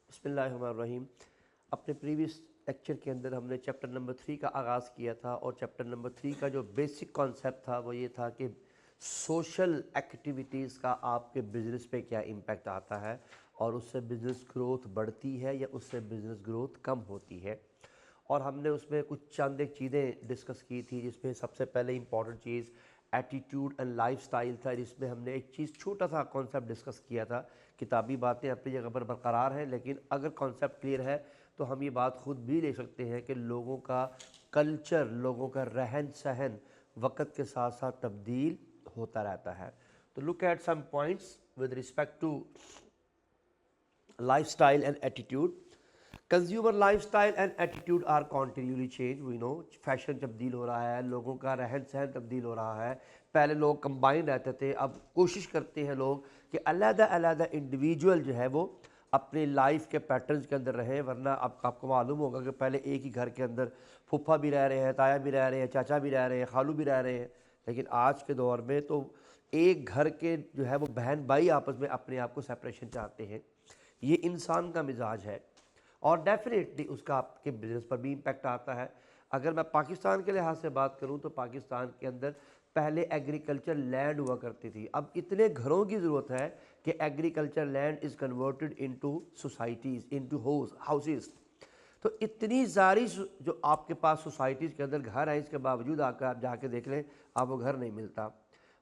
बिस्मिल्लाहिर्रहमानिर्रहीम। अपने previous lecture के अंदर हमने चैप्टर नंबर 3 का आगाज़ किया था और चैप्टर नंबर 3 का जो बेसिक कॉन्सेप्ट था वो ये था कि सोशल एक्टिविटीज़ का आपके बिज़नेस पे क्या इम्पेक्ट आता है और उससे बिज़नेस ग्रोथ बढ़ती है या उससे बिज़नेस ग्रोथ कम होती है। और हमने उसमें कुछ चंद एक चीज़ें डिस्कस की थी, जिसमें सबसे पहले important cheese attitude and lifestyle था, जिसमें हमने एक चीज़ छोटा सा कॉन्सेप्ट डिस्कस किया था। किताबी बातें अपनी जगह पर बरकरार हैं, लेकिन अगर कॉन्सेप्ट क्लियर है तो हम ये बात खुद भी ले सकते हैं कि लोगों का कल्चर, लोगों का रहन सहन वक्त के साथ साथ तब्दील होता रहता है। तो look at some points with respect to lifestyle and attitude. Consumer lifestyle and attitude are continuously change. We know fashion तब्दील हो रहा है, लोगों का रहन सहन तब्दील हो रहा है। पहले लोग कंबाइन रहते थे, अब कोशिश करते हैं लोग कि अलग-अलग इंडिविजुअल जो है वो अपनी लाइफ के पैटर्न्स के अंदर रहें। वरना अब आपको मालूम होगा कि पहले एक ही घर के अंदर फूफा भी रह रहे हैं, ताया भी रह रहे हैं, चाचा भी रह रहे हैं, खालू भी रह रहे हैं। लेकिन आज के दौर में तो एक घर के जो है वो बहन भाई आपस में अपने आप को सेपरेशन चाहते हैं। ये इंसान का मिजाज है और डेफिनेटली उसका आपके बिज़नेस पर भी इम्पैक्ट आता है। अगर मैं पाकिस्तान के लिहाज से बात करूं तो पाकिस्तान के अंदर पहले एग्रीकल्चर लैंड हुआ करती थी, अब इतने घरों की ज़रूरत है कि agriculture land is converted into societies, into houses. तो इतनी सारी जो आपके पास सोसाइटीज़ के अंदर घर हैं, इसके बावजूद आकर आप जाके देख लें, आपको घर नहीं मिलता।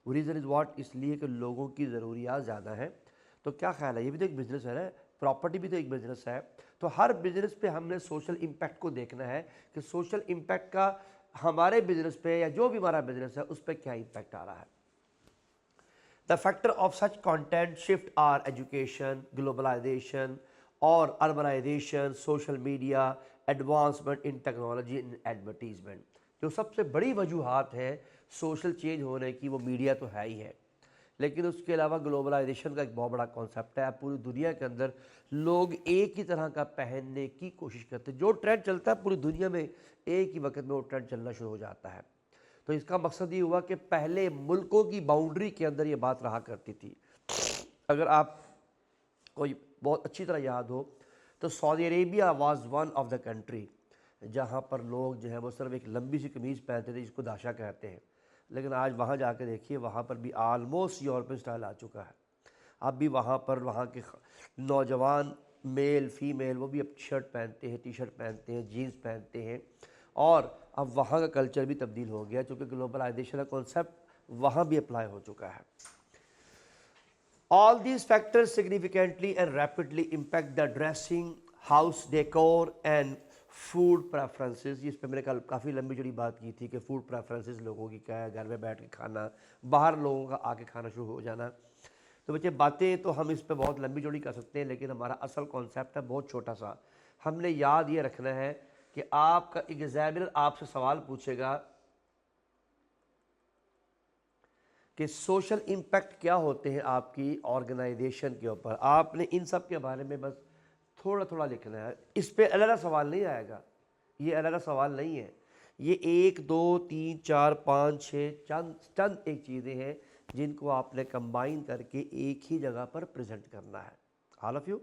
रीज़न इज़ वॉट, इसलिए कि लोगों की ज़रूरियात ज़्यादा हैं। तो क्या ख्याल है, ये भी तो एक बिज़नेस है ना, प्रॉपर्टी भी तो एक बिज़नेस है। तो हर बिज़नेस पे हमने सोशल इम्पैक्ट को देखना है कि सोशल इम्पैक्ट का हमारे बिज़नेस पे या जो भी हमारा बिज़नेस है उस पर क्या इम्पैक्ट आ रहा है। The factor of such content shift are education, globalisation और urbanisation, social media, advancement in technology in advertisement. जो सबसे बड़ी वजूहत है सोशल चेंज होने की वो मीडिया तो है ही है, लेकिन उसके अलावा ग्लोबलाइजेशन का एक बहुत बड़ा कॉन्सेप्ट है। पूरी दुनिया के अंदर लोग एक ही तरह का पहनने की कोशिश करते हैं। जो ट्रेंड चलता है पूरी दुनिया में एक ही वक्त में वो ट्रेंड चलना शुरू हो जाता है। तो इसका मकसद ये हुआ कि पहले मुल्कों की बाउंड्री के अंदर ये बात रहा करती थी। अगर आप कोई बहुत अच्छी तरह याद हो तो Saudi Arabia was one of the country जहाँ पर लोग जो है वो सिर्फ एक लंबी सी कमीज़ पहनते थे जिसको दाशा कहते हैं। लेकिन आज वहाँ जाके देखिए, वहाँ पर भी आलमोस्ट यूरोपियन स्टाइल आ चुका है। अब भी वहाँ पर वहाँ के नौजवान मेल फीमेल वो भी अब शर्ट पहनते हैं, टी शर्ट पहनते हैं, जीन्स पहनते हैं। और अब वहाँ का कल्चर भी तब्दील हो गया, चूँकि ग्लोबलाइजेशन का कॉन्सेप्ट वहाँ भी अप्लाई हो चुका है। All these factors significantly and rapidly impact the dressing, house decor and food preferences. इस पर मैंने कल काफ़ी लंबी चौड़ी बात की थी कि फूड प्रेफरेंसेस लोगों की क्या है, घर में बैठ के खाना, बाहर लोगों का आके खाना शुरू हो जाना। तो बच्चे बातें तो हम इस पर बहुत लंबी चौड़ी कर सकते हैं, लेकिन हमारा असल कॉन्सेप्ट है बहुत छोटा सा। हमने याद ये रखना है कि आपका एग्जामिनर आपसे सवाल पूछेगा कि सोशल इम्पैक्ट क्या होते हैं आपकी ऑर्गेनाइजेशन के ऊपर। आपने इन सब के बारे में बस थोड़ा थोड़ा लिखना है, इस पे अलग सवाल नहीं आएगा। ये अलग सवाल नहीं है, ये 1 2 3 4 5 6 चंद चंद एक चीज़ें हैं जिनको आपने कंबाइन करके एक ही जगह पर प्रेजेंट करना है। All of you.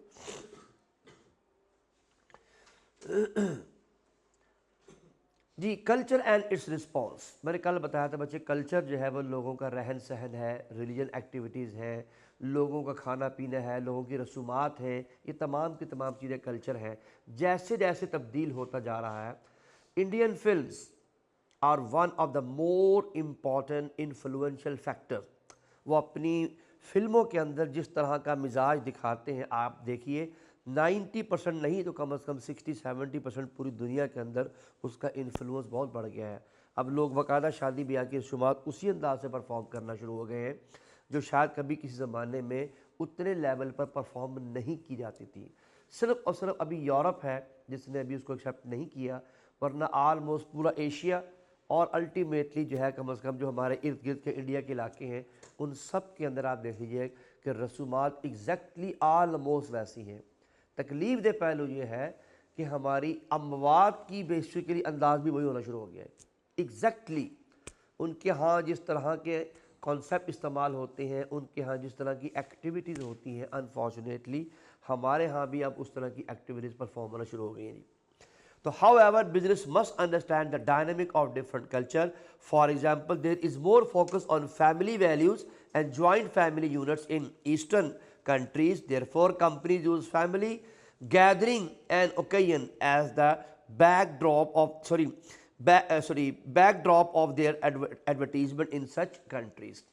जी, कल्चर एंड इट्स रिस्पॉन्स। मैंने कल बताया था बच्चे, कल्चर जो है वो लोगों का रहन सहन है, रिलीजन एक्टिविटीज़ है, लोगों का खाना पीना है, लोगों की रसूमात हैं, ये तमाम की तमाम चीज़ें कल्चर हैं। जैसे जैसे तब्दील होता जा रहा है, Indian films are one of the more important influential factor. वो अपनी फिल्मों के अंदर जिस तरह का मिजाज दिखाते हैं, आप देखिए 90% नहीं तो कम से कम 60-70% पूरी दुनिया के अंदर उसका इन्फ्लुएंस बहुत बढ़ गया है। अब लोग बाकायदा शादी ब्याह की रसूमात उसी अंदाज से परफॉर्म करना शुरू हो गए हैं जो शायद कभी किसी ज़माने में उतने लेवल पर परफॉर्म नहीं की जाती थी। सिर्फ और सिर्फ अभी यूरोप है जिसने अभी उसको एक्सेप्ट नहीं किया, वरना आलमोस्ट पूरा एशिया और अल्टीमेटली जो है कम से कम जो हमारे इर्द गिर्द के इंडिया के इलाके हैं उन सब के अंदर आप देख लीजिए कि रसूमात एग्जैक्टली आलमोस्ट वैसी हैं। तकलीफ दे पहलू ये है कि हमारी अमवात की बेसिकली अंदाज भी वही होना शुरू हो गया है। एग्जैक्टली उनके यहाँ जिस तरह के कॉन्सेप्ट इस्तेमाल होते हैं, उनके यहाँ जिस तरह की एक्टिविटीज़ होती हैं, अनफॉर्चुनेटली हमारे यहाँ भी अब उस तरह की एक्टिविटीज़ परफॉर्म होना शुरू हो गई हैं जी। तो however business must understand the dynamic of different culture. For example, there is more focus on family values and joint family units in eastern countries. Therefore companies use family gathering and occasion as the backdrop of their advertisement in such countries.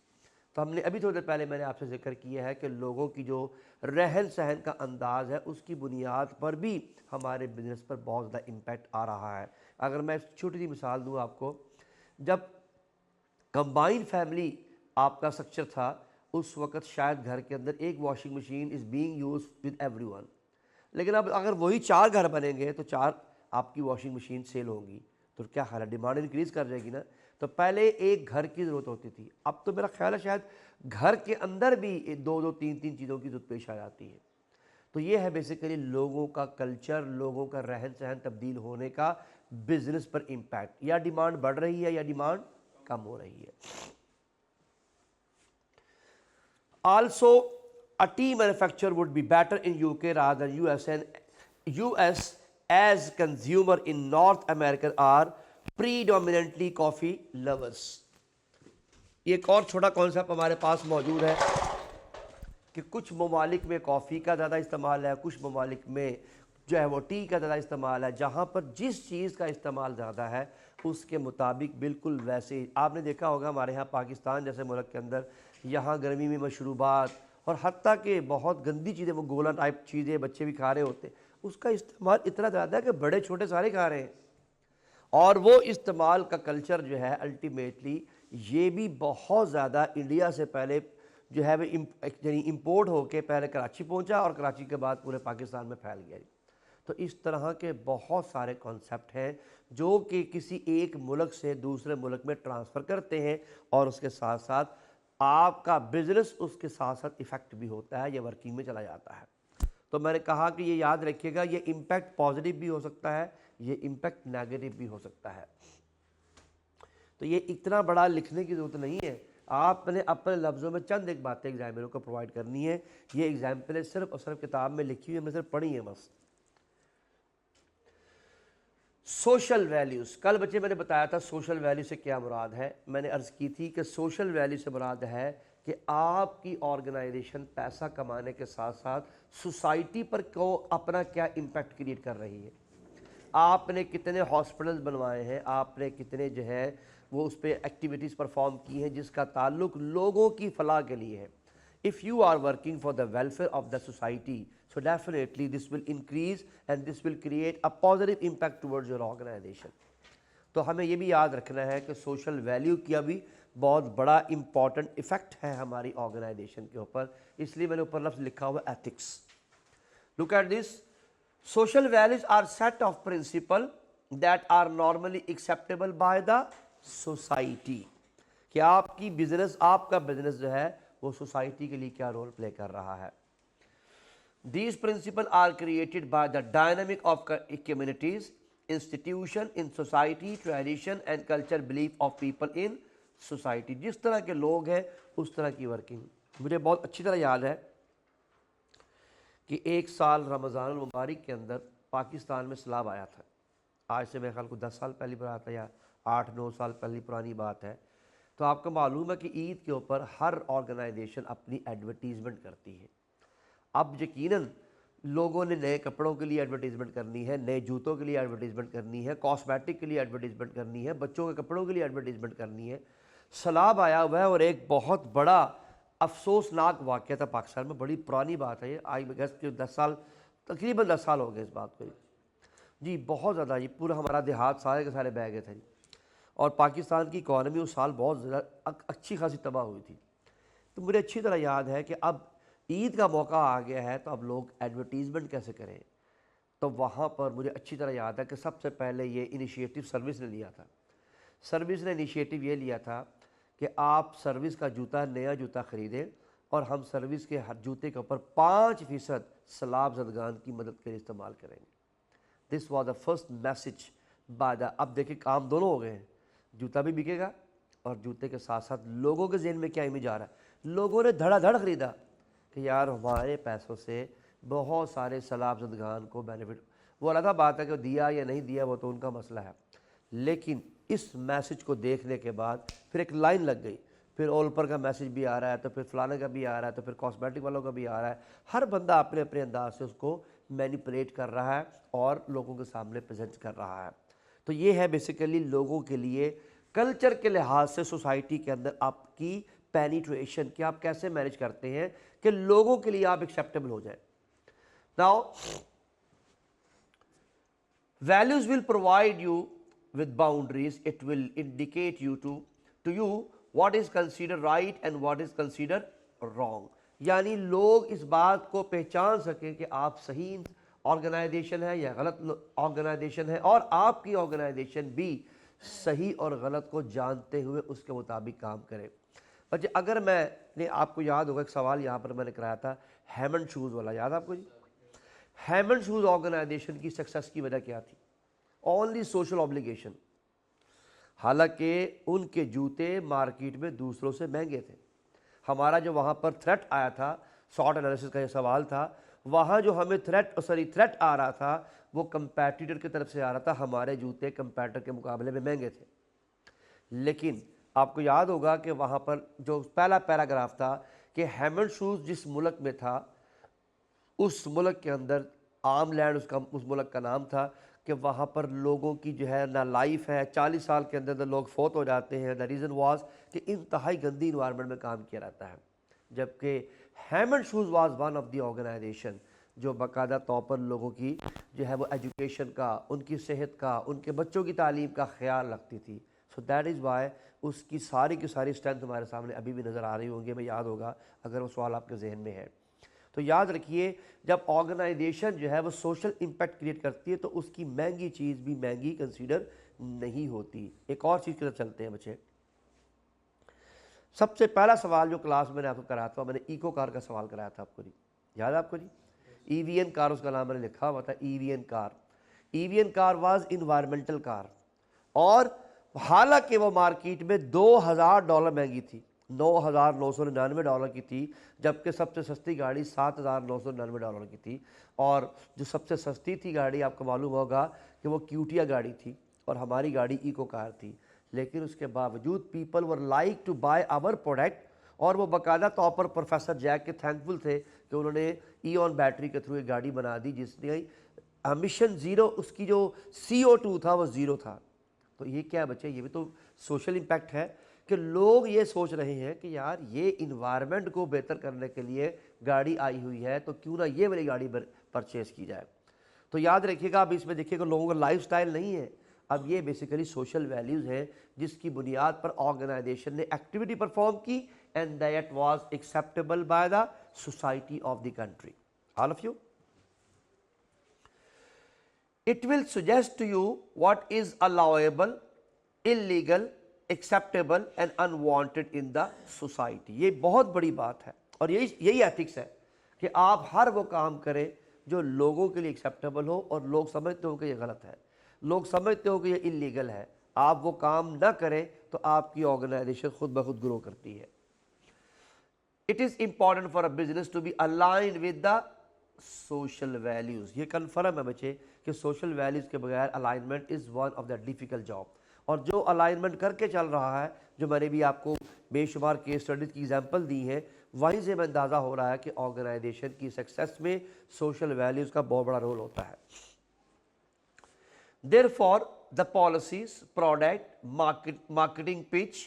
तो हमने अभी थोड़ी देर पहले मैंने आपसे जिक्र किया है कि लोगों की जो रहन सहन का अंदाज़ है उसकी बुनियाद पर भी हमारे बिज़नेस पर बहुत ज़्यादा इम्पैक्ट आ रहा है। अगर मैं छोटी सी मिसाल दूँ आपको, जब कंबाइंड फैमिली आपका स्ट्रक्चर था उस वक़्त शायद घर के अंदर एक washing machine is being use with everyone, लेकिन अब अगर वही 4 घर बनेंगे तो 4 आपकी वॉशिंग मशीन सेल होंगी, तो क्या हाल है, डिमांड इंक्रीज़ कर जाएगी ना। तो पहले एक घर की ज़रूरत होती थी, अब तो मेरा ख्याल है शायद घर के अंदर भी 2-2 3-3 चीज़ों की ज़रूरत पेश आ जाती है। तो ये है बेसिकली लोगों का कल्चर, लोगों का रहन सहन तब्दील होने का बिजनेस पर इम्पैक्ट। या डिमांड बढ़ रही है या डिमांड कम हो रही है। Also a tea manufacturer would be better in UK rather than US as consumer in North America are predominantly coffee lovers। एक और छोटा कॉन्सेप्ट हमारे पास मौजूद है कि कुछ ममालिक में कॉफ़ी का ज़्यादा इस्तेमाल है, कुछ ममालिक में जो है वो टी का ज़्यादा इस्तेमाल है। जहाँ पर जिस चीज़ का इस्तेमाल ज़्यादा है उसके मुताबिक बिल्कुल वैसे ही आपने देखा होगा हमारे यहाँ पाकिस्तान जैसे मुल्क के अंदर यहाँ गर्मी में मशरूबात और हत्ता के बहुत गंदी चीज़ें, वो गोला टाइप चीज़ें बच्चे भी खा रहे होते हैं, उसका इस्तेमाल इतना ज़्यादा है कि बड़े छोटे सारे खा रहे हैं। और वो इस्तेमाल का कल्चर जो है अल्टीमेटली ये भी बहुत ज़्यादा इंडिया से पहले जो है वो यानी इम्पोर्ट होके पहले कराची पहुंचा और कराची के बाद पूरे पाकिस्तान में फैल गया। तो इस तरह के बहुत सारे कॉन्सेप्ट हैं जो कि किसी एक मुल्क से दूसरे मुल्क में ट्रांसफ़र करते हैं और उसके साथ साथ आपका बिज़नेस उसके साथ साथ इफ़ेक्ट भी होता है, ये वर्किंग में चला जाता है। तो मैंने कहा कि ये याद रखिएगा, ये इम्पैक्ट पॉजिटिव भी हो सकता है, ये इम्पैक्ट नेगेटिव भी हो सकता है। तो ये इतना बड़ा लिखने की ज़रूरत नहीं है, आपने अपने लफ्ज़ों में चंद एक बातें एग्जामिनर को प्रोवाइड करनी है। ये एग्जाम्पलें सिर्फ और सिर्फ किताब में लिखी हुई हमने सिर्फ पढ़ी है बस। सोशल वैल्यूज़, कल बच्चे मैंने बताया था सोशल वैल्यू से क्या मुराद है। मैंने अर्ज़ की थी कि सोशल वैल्यू से मुराद है कि आपकी ऑर्गेनाइजेशन पैसा कमाने के साथ साथ सोसाइटी पर को अपना क्या इम्पैक्ट क्रिएट कर रही है। आपने कितने हॉस्पिटल्स बनवाए हैं, आपने कितने जो है वो उस पर एक्टिविटीज़ परफॉर्म की हैं जिसका ताल्लुक लोगों की फलाह के लिए है। If you are working for the welfare of the society, so definitely this will increase and this will create a positive impact towards your organization। तो हमें ये भी याद रखना है कि सोशल वैल्यू का भी बहुत बड़ा इंपॉर्टेंट इफेक्ट है हमारी ऑर्गेनाइजेशन के ऊपर, इसलिए मैंने ऊपर लफ्ज़ लिखा हुआ ethics. Look at this, social values are set of principle that are normally acceptable by the society. कि आपकी बिजनेस, आपका बिजनेस जो है वो सोसाइटी के लिए क्या रोल प्ले कर रहा है। These principles are created by the dynamic of communities, institution in society, tradition and culture belief of people in society। जिस तरह के लोग हैं उस तरह की वर्किंग। मुझे बहुत अच्छी तरह याद है कि एक साल रमज़ान मुबारक के अंदर पाकिस्तान में सैलाब आया था। आज से मेरे ख्याल को 10 साल पहले बात है या 8-9 साल पहले पुरानी बात है। तो आपको मालूम है कि ईद के ऊपर हर ऑर्गेनाइजेशन अपनी एडवर्टीज़मेंट करती है। अब यकीनन लोगों ने नए कपड़ों के लिए एडवर्टीज़मेंट करनी है, नए जूतों के लिए एडवर्टीज़मेंट करनी है, कॉस्मेटिक के लिए एडवर्टीज़मेंट करनी है, बच्चों के कपड़ों के लिए एडवर्टीज़मेंट करनी है। सैलाब आया हुआ है और एक बहुत बड़ा अफसोसनाक वाक़या था पाकिस्तान में, बड़ी पुरानी बात है ये, आई गेस कि 10 साल, तकरीबन 10 साल हो गए इस बात को जी। बहुत ज़्यादा ये पूरा हमारा देहात सारे के सारे बह गए थे और पाकिस्तान की इकॉनमी उस साल बहुत ज़्यादा अच्छी खासी तबाह हुई थी। तो मुझे अच्छी तरह याद है कि अब ईद का मौका आ गया है तो अब लोग एडवर्टीज़मेंट कैसे करें। तो वहाँ पर मुझे अच्छी तरह याद है कि सबसे पहले ये इनिशिएटिव सर्विस ने लिया था। सर्विस ने इनिशिएटिव ये लिया था कि आप सर्विस का जूता, नया जूता ख़रीदें और हम सर्विस के हर जूते के ऊपर 5% सैलाब ज़दगान की मदद के लिए इस्तेमाल करेंगे। This was the first message by the. अब देखिए काम दोनों हो गए हैं, जूता भी बिकेगा और जूते के साथ साथ लोगों के ज़हन में क्या इमेज आ रहा है, लोगों ने धड़ाधड़ ख़रीदा कि यार हमारे पैसों से बहुत सारे सलाबजदगान को बेनिफिट, वो अलग बात है कि दिया या नहीं दिया वो तो उनका मसला है, लेकिन इस मैसेज को देखने के बाद फिर एक लाइन लग गई, फिर ओलपर का मैसेज भी आ रहा है, तो फिर फलाने का भी आ रहा है, तो फिर कॉस्मेटिक वालों का भी आ रहा है। हर बंदा अपने अपने अंदाज से उसको मैनिपुलेट कर रहा है और लोगों के सामने प्रेजेंट कर रहा है। तो ये है बेसिकली लोगों के लिए कल्चर के लिहाज से सोसाइटी के अंदर आपकी पेनिट्रेशन कि आप कैसे मैनेज करते हैं कि लोगों के लिए आप एक्सेप्टेबल हो जाए। Now values will provide you with boundaries. It will indicate you to you what is considered right and what is considered wrong. यानी लोग इस बात को पहचान सकें कि आप सही ऑर्गेनाइजेशन है या गलत ऑर्गेनाइजेशन है, और आपकी ऑर्गेनाइजेशन भी सही और गलत को जानते हुए उसके मुताबिक काम करे। बच्चे अगर मैंने, आपको याद होगा एक सवाल यहाँ पर मैंने कराया था हैमंड शूज़ वाला, याद आपको जी? हैमंड शूज़ ऑर्गेनाइजेशन की सक्सेस की वजह क्या थी? Only social obligation. हालांकि उनके जूते मार्केट में दूसरों से महंगे थे। हमारा जो वहाँ पर थ्रेट आया था, शॉर्ट एनालिसिस का ये सवाल था, वहाँ जो हमें थ्रेट आ रहा था वो कंपैटिटर की तरफ से आ रहा था, हमारे जूते कंपैटिटर के मुकाबले में महंगे थे। लेकिन आपको याद होगा कि वहाँ पर जो पहला पैराग्राफ था कि हैमंड शूज़ जिस मुल्क में था उस मुल्क के अंदर आर्मलैंड उस मुल्क का नाम था कि वहाँ पर लोगों की जो है ना लाइफ है, 40 साल के अंदर लोग फौत हो जाते हैं। द रीज़न वाज कि इंतहाई गंदी इन्वायरमेंट में काम किया जाता है। जबकि Hammond shoes was one of the organization जो बाकायदा तौर पर लोगों की जो है वो एजुकेशन का, उनकी सेहत का, उनके बच्चों की तालीम का ख्याल रखती थी। सो दैट इज़ वाई उसकी सारी की सारी स्ट्रेंथ हमारे सामने अभी भी नज़र आ रही होंगी, हमें याद होगा अगर वो सवाल आपके जहन में है। तो याद रखिए जब ऑर्गेनाइजेशन जो है वो सोशल इम्पैक्ट क्रिएट करती है तो उसकी महंगी चीज़ भी महंगी कंसीडर नहीं होती। एक और चीज़ की तरफ चलते हैं बच्चे। सबसे पहला सवाल जो क्लास में मैंने आपको कराया था, मैंने इको कार का सवाल कराया था आपको जी, याद है आपको जी? EVN कार उसका नाम मैंने लिखा हुआ था, EVN car. EVN car was environmental car, और हालांकि वो मार्केट में $2000 महंगी थी, $9,999 की थी, जबकि सबसे सस्ती गाड़ी $7,999 की थी। और जो सबसे सस्ती थी गाड़ी आपको मालूम होगा कि वो क्यूटिया गाड़ी थी और हमारी गाड़ी इको कार थी। लेकिन उसके बावजूद people were like to buy our product, और वो बाकायदा तौर पर प्रोफेसर जैक के थैंकफुल थे कि उन्होंने ईऑन बैटरी के थ्रू एक गाड़ी बना दी जिसने एमिशन ज़ीरो, उसकी जो CO2 था वो ज़ीरो था। तो ये क्या है बच्चे, ये भी तो सोशल इम्पैक्ट है कि लोग ये सोच रहे हैं कि यार ये इन्वायरमेंट को बेहतर करने के लिए गाड़ी आई हुई है तो क्यों ना ये वाली गाड़ी परचेज़ की जाए। तो याद रखिएगा, अब इसमें देखिएगा लोगों का लाइफस्टाइल नहीं है, अब ये बेसिकली सोशल वैल्यूज़ हैं जिसकी बुनियाद पर ऑर्गेनाइजेशन ने एक्टिविटी परफॉर्म की and that was acceptable by the society of the country. All of you, it will suggest to you what is allowable, illegal, acceptable and unwanted in the society। ये बहुत बड़ी बात है और यही ethics है कि आप हर वो काम करें जो लोगों के लिए एक्सेप्टेबल हो और लोग समझते हो कि ये गलत है, लोग समझते हो कि ये इलीगल है, आप वो काम ना करें तो आपकी ऑर्गेनाइजेशन खुद ब खुद ग्रो करती है। It is important for a business to be aligned with the social values. ये कन्फर्म है बच्चे कि सोशल वैल्यूज़ के बगैर alignment is one of the difficult job. और जो अलाइनमेंट करके चल रहा है, जो मैंने भी आपको बेशुमार केस स्टडीज़ की एग्जांपल दी है, वहीं से मैं अंदाज़ा हो रहा है कि ऑर्गेनाइजेशन की सक्सेस में सोशल वैल्यूज़ का बहुत बड़ा रोल होता है। Therefore, the policies, product, marketing pitch,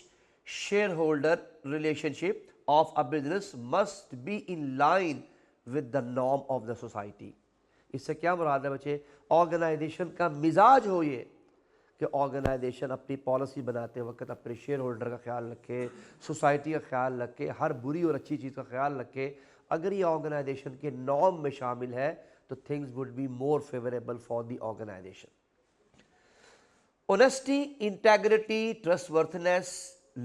shareholder relationship of a business must be in line with the norm of the society। इससे क्या मुराद है बच्चे, ऑर्गेनाइजेशन का मिजाज हो ये कि ऑर्गेनाइजेशन अपनी पॉलिसी बनाते वक्त अपने शेयर होल्डर का ख्याल रखे, सोसाइटी का ख्याल रखे, हर बुरी और अच्छी चीज़ का ख्याल रखे। अगर ये ऑर्गेनाइजेशन के नॉर्म में शामिल है तो things would be more favourable for the organization. Honesty, integrity, trustworthiness,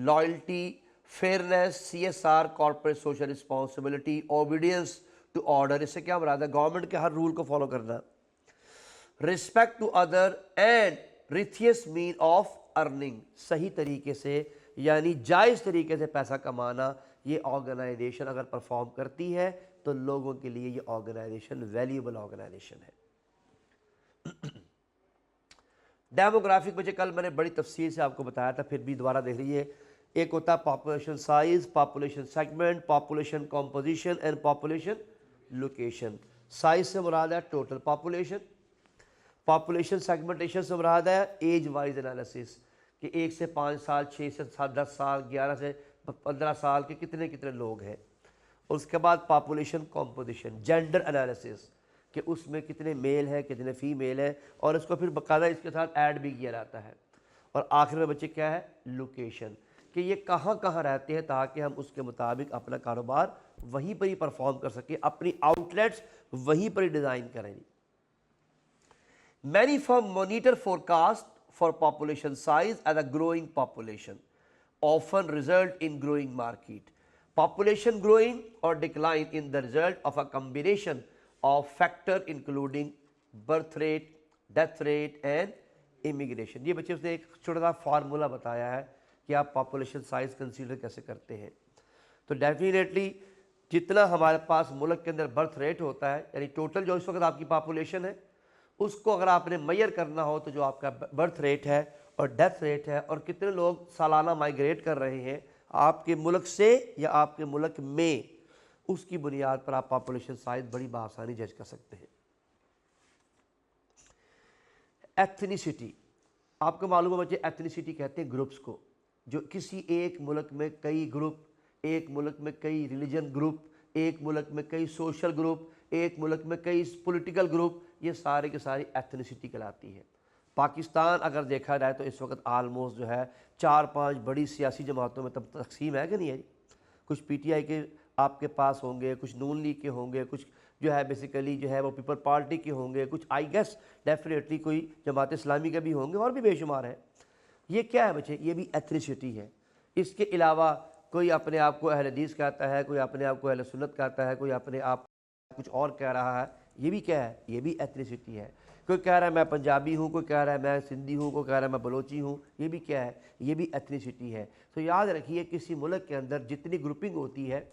loyalty, fairness, CSR, corporate social responsibility, obedience to order, इससे क्या मुराद है, गवर्नमेंट के हर रूल को फॉलो करना, respect to other and righteous mean of earning, सही तरीके से यानी जायज़ तरीके से पैसा कमाना, ये ऑर्गेनाइजेशन अगर परफॉर्म करती है तो लोगों के लिए ये ऑर्गेनाइजेशन वैल्यूएबल ऑर्गेनाइजेशन है। डेमोग्राफिक मुझे कल मैंने बड़ी तफसील से आपको बताया था, फिर भी दोबारा देख लीजिए। एक होता है population size, population segment, population composition and population location. Size से मुराद है टोटल पॉपुलेशन, पॉपुलेशन सेगमेंटेशन से मुराद है एज वाइज एनालिसिस कि 1 से 5 साल, 6 से 7, 10 साल, 11 से 15 साल के कितने कितने लोग हैं। उसके बाद पॉपुलेशन कॉम्पोजिशन, जेंडर एनालिसिस कि उसमें कितने मेल हैं कितने फीमेल हैं, और इसको फिर बाकायदा इसके साथ ऐड भी किया जाता है। और आखिर में बच्चे क्या है, लोकेशन, कि ये कहाँ कहाँ रहते हैं ताकि हम उसके मुताबिक अपना कारोबार वहीं पर ही परफॉर्म कर सकें, अपनी आउटलेट्स वहीं पर ही डिज़ाइन करें। Many firms monitor forecast for population size as a growing population, often result in growing market. Population growing or decline in the result of a combination of factor including birth rate, death rate and immigration. ये बच्चे उसने एक छोटा सा formula बताया है कि आप पॉपुलेशन साइज कंसीडर कैसे करते हैं। तो डेफिनेटली जितना हमारे पास मुल्क के अंदर बर्थ रेट होता है, यानी टोटल जो इस वक्त आपकी पॉपुलेशन है, उसको अगर आपने मेजर करना हो तो जो आपका बर्थ रेट है और डेथ रेट है और कितने लोग सालाना माइग्रेट कर रहे हैं आपके मुल्क से या आपके मुल्क में, उसकी बुनियाद पर आप पॉपुलेशन साइज बड़ी आसानी जज कर सकते हैं। एथनिसिटी, आपको मालूम है बच्चे, एथनिसिटी कहते हैं ग्रुप्स को, जो किसी एक मुल्क में कई ग्रुप, एक मुल्क में कई रिलीजन ग्रुप, एक मुल्क में कई सोशल ग्रुप, एक मुल्क में कई पॉलिटिकल ग्रुप, ये सारे के सारी एथनिसिटी कहलाती है। पाकिस्तान अगर देखा जाए तो इस वक्त आलमोस्ट जो है 4-5 बड़ी सियासी जमातों में तब तकसीम है कि नहीं है जी। कुछ पीटीआई के आपके पास होंगे, कुछ नून लीग के होंगे, कुछ जो है बेसिकली जो है वो पीपल पार्टी के होंगे, कुछ आई गेस डेफिनेटली कोई जमात इस्लामी के भी होंगे, और भी बेशुमार है। ये क्या है बच्चे, ये भी एथनिसिटी है। इसके अलावा कोई अपने आप को अहले हदीस कहता है, कोई अपने आप को अहले सुन्नत कहता है, कोई अपने आप कुछ और कह रहा है, ये भी क्या है, ये भी एथनिसिटी है। कोई कह रहा है मैं पंजाबी हूँ, कोई कह रहा है मैं सिंधी हूँ, कोई कह रहा है मैं बलोची हूँ, ये भी क्या है, ये भी एथनिसिटी है। तो याद रखिए किसी मुल्क के अंदर जितनी ग्रुपिंग होती है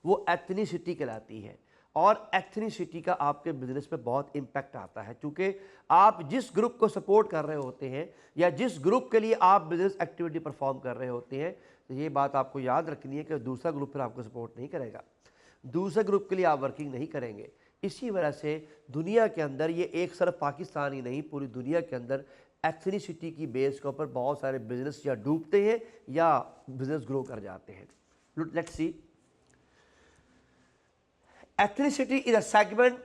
वो एथनिसिटी कहलाती है, और एथनिसिटी का आपके बिजनेस पे बहुत इम्पैक्ट आता है, क्योंकि आप जिस ग्रुप को सपोर्ट कर रहे होते हैं या जिस ग्रुप के लिए आप बिजनेस एक्टिविटी परफॉर्म कर रहे होते हैं, तो ये बात आपको याद रखनी है कि दूसरा ग्रुप फिर आपको सपोर्ट नहीं करेगा, दूसरे ग्रुप के लिए आप वर्किंग नहीं करेंगे। इसी वजह से दुनिया के अंदर ये एक सिर्फ पाकिस्तान ही नहीं, पूरी दुनिया के अंदर एथनिसिटी की बेस के ऊपर बहुत सारे बिजनेस या डूबते हैं या बिजनेस ग्रो कर जाते हैं। Let's see, ethnicity is a segment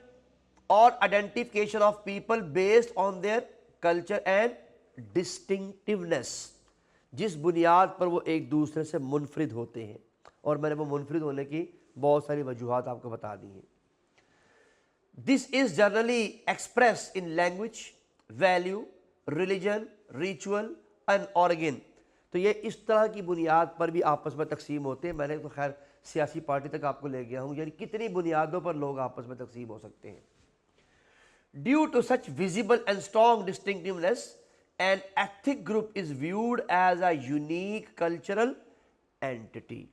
or identification of people based on their culture and distinctiveness, जिस बुनियाद पर वो एक दूसरे से मुनफरिद होते हैं, और मैंने वो मुनफरिद होने की बहुत सारी वजूहात आपको बता दी हैं। This is generally express in language, value, religion, ritual and organ. तो ये इस तरह की बुनियाद पर भी आपस में तकसीम होते हैं। मैंने तो खैर सियासी पार्टी तक आपको ले गया हूं, यानी कितनी बुनियादों पर लोग आपस में तकसीम हो सकते हैं। Due to such visible and strong distinctiveness, an ethic group is viewed as a unique cultural entity.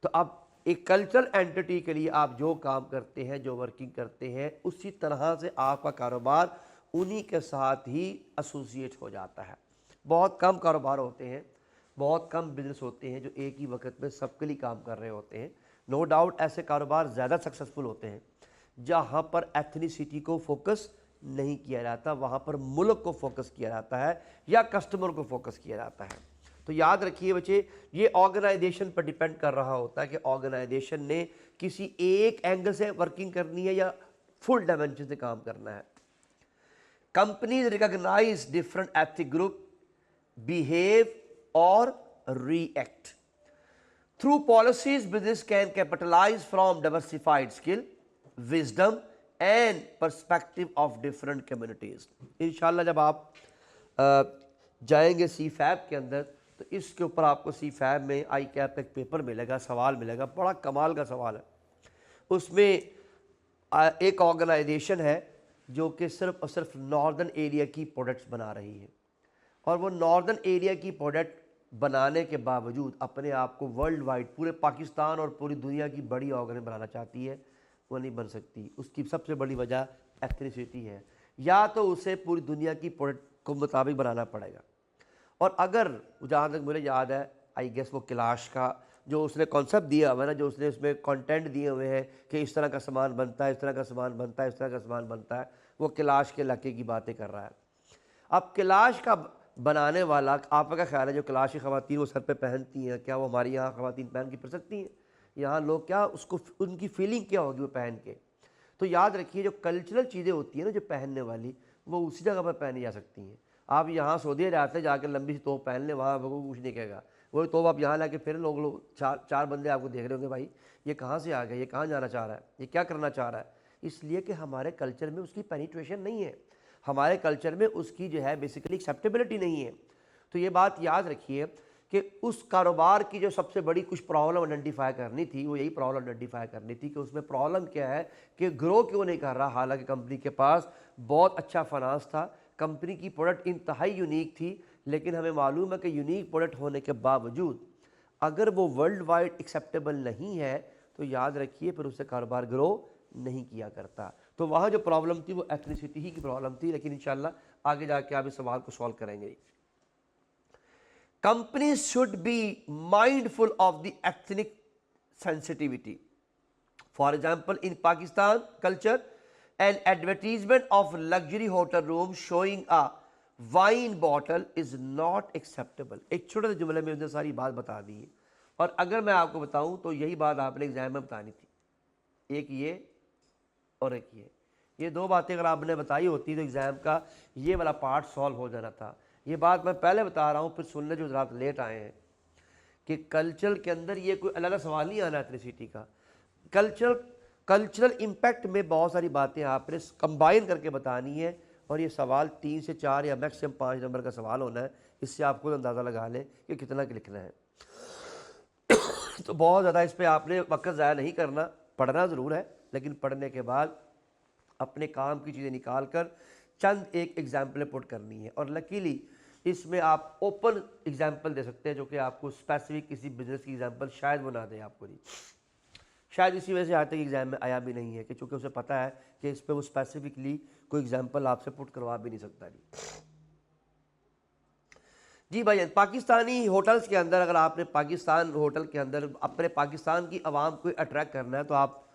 तो अब एक कल्चरल एंटिटी के लिए आप जो काम करते हैं, जो वर्किंग करते हैं, उसी तरह से आपका कारोबार उन्हीं के साथ ही एसोसिएट हो जाता है। बहुत कम कारोबार होते हैं, बहुत कम बिजनेस होते हैं जो एक ही वक्त में सबके लिए काम कर रहे होते हैं। नो डाउट ऐसे कारोबार ज़्यादा सक्सेसफुल होते हैं जहाँ पर एथनिसिटी को फोकस नहीं किया जाता, वहाँ पर मुल्क को फोकस किया जाता है या कस्टमर को फोकस किया जाता है। तो याद रखिए बच्चे, ये ऑर्गेनाइजेशन पर डिपेंड कर रहा होता है कि ऑर्गेनाइजेशन ने किसी एक एंगल से वर्किंग करनी है या फुल डायमेंशन से काम करना है। Companies recognise different ethic group, behave or react. Through policies, business can capitalize from diversified skill, wisdom and perspective of different communities. इंशाल्लाह जब आप जाएंगे CFAB के अंदर तो इसके ऊपर आपको CFAB में आई कैप का एक पेपर मिलेगा, सवाल मिलेगा, बड़ा कमाल का सवाल है। उसमें एक ऑर्गेनाइजेशन है जो कि सिर्फ और सिर्फ नॉर्दर्न एरिया की प्रोडक्ट्स बना रही है, और वो नॉर्दर्न एरिया की प्रोडक्ट बनाने के बावजूद अपने आप को वर्ल्ड वाइड, पूरे पाकिस्तान और पूरी दुनिया की बड़ी ऑर्गेनाइजेशन बनाना चाहती है। वो नहीं बन सकती। उसकी सबसे बड़ी वजह एथनिसिटी है। या तो उसे पूरी दुनिया की प्रोडक्ट को मुताबिक बनाना पड़ेगा। और अगर जहाँ तक मुझे याद है, आई गेस वो कैलाश का जो उसने कॉन्सेप्ट दिया हुआ है ना, जो उसने उसमें कंटेंट दिए हुए हैं कि इस तरह का सामान बनता है, इस तरह का सामान बनता है, इस तरह का सामान बनता है, वो कैलाश के इलाके की बातें कर रहा है। अब कैलाश का बनाने वाला, आपका क्या ख्याल है जो कैलाश की ख़वातीन वो सर पे पहनती हैं, क्या वो हमारी यहाँ ख़वातीन पहन के फिर सकती हैं? यहाँ लोग क्या उसको, उनकी फीलिंग क्या होगी वो पहन के? तो याद रखिए जो कल्चरल चीज़ें होती हैं ना जो पहनने वाली, वो उसी जगह पर पहनी जा सकती हैं। आप यहाँ सऊदी जाते जाकर लंबी सी तोप पहन लें, वहाँ वो कुछ नहीं कहेगा। वही तोप आप यहाँ लाके फिर लोग चार बंदे आपको देख रहे होंगे, भाई ये कहाँ से आ गया, ये कहाँ जाना चाह रहा है, ये क्या करना चाह रहा है। इसलिए कि हमारे कल्चर में उसकी पेनिट्रेशन नहीं है, हमारे कल्चर में उसकी जो है बेसिकली एक्सेप्टेबिलिटी नहीं है। तो ये बात याद रखिए कि उस कारोबार की जो सबसे बड़ी कुछ प्रॉब्लम आइडेंटिफाई करनी थी, वो यही प्रॉब्लम आइडेंटिफाई करनी थी कि उसमें प्रॉब्लम क्या है कि ग्रो क्यों नहीं कर रहा। हालांकि कंपनी के पास बहुत अच्छा फाइनेंस था, कंपनी की प्रोडक्ट इंतहाई यूनिक थी, लेकिन हमें मालूम है कि यूनिक प्रोडक्ट होने के बावजूद अगर वो वर्ल्ड वाइड एक्सेप्टेबल नहीं है तो याद रखिए फिर उससे कारोबार ग्रो नहीं किया करता। तो वहाँ जो प्रॉब्लम थी वो एथनिसिटी ही की प्रॉब्लम थी, लेकिन इंशाल्लाह आगे जाके आप इस सवाल को सॉल्व करेंगे। Companies should be mindful of the ethnic sensitivity. For example, in Pakistan culture, an advertisement of luxury hotel room showing a wine bottle is not acceptable. एक छोटे से जुमले में उसने सारी बात बता दी है, और अगर मैं आपको बताऊं तो यही बात आपने एग्जाम में बतानी थी, एक ये और एक ये दो बातें अगर आपने बताई होती तो एग्जाम का ये वाला पार्ट सॉल्व हो जाना था। ये बात मैं पहले बता रहा हूँ, फिर सुनने जो रात लेट आए हैं कि कल्चर के अंदर ये कोई अलग सवाल नहीं आना एथनिसिटी का। कल्चरल इम्पैक्ट में बहुत सारी बातें आपने कंबाइन करके बतानी है, और ये सवाल 3 से 4 या मैक्सिमम 5 नंबर का सवाल होना है। इससे आपको अंदाज़ा लगा लें कि कितना लिखना है। तो बहुत ज़्यादा इस पर आपने वक्त ज़ाया नहीं करना, पढ़ना ज़रूर है, लेकिन पढ़ने के बाद अपने काम की चीज़ें निकाल कर चंद एक एग्जाम्पल पुट करनी है। और लकीली इसमें आप ओपन एग्जाम्पल दे सकते हैं, जो कि आपको स्पेसिफिक किसी बिजनेस की एग्जाम्पल शायद वो ना दे आपको नहीं, शायद इसी वजह से आज तक एग्जाम में आया भी नहीं है कि चूँकि उसे पता है कि इस पर वो स्पेसिफिकली कोई एग्जाम्पल आपसे पुट करवा भी नहीं सकता। जी भाई, पाकिस्तानी होटल्स के अंदर अगर आपने पाकिस्तान होटल के अंदर अपने पाकिस्तान की आवाम को अट्रैक्ट करना है तो आप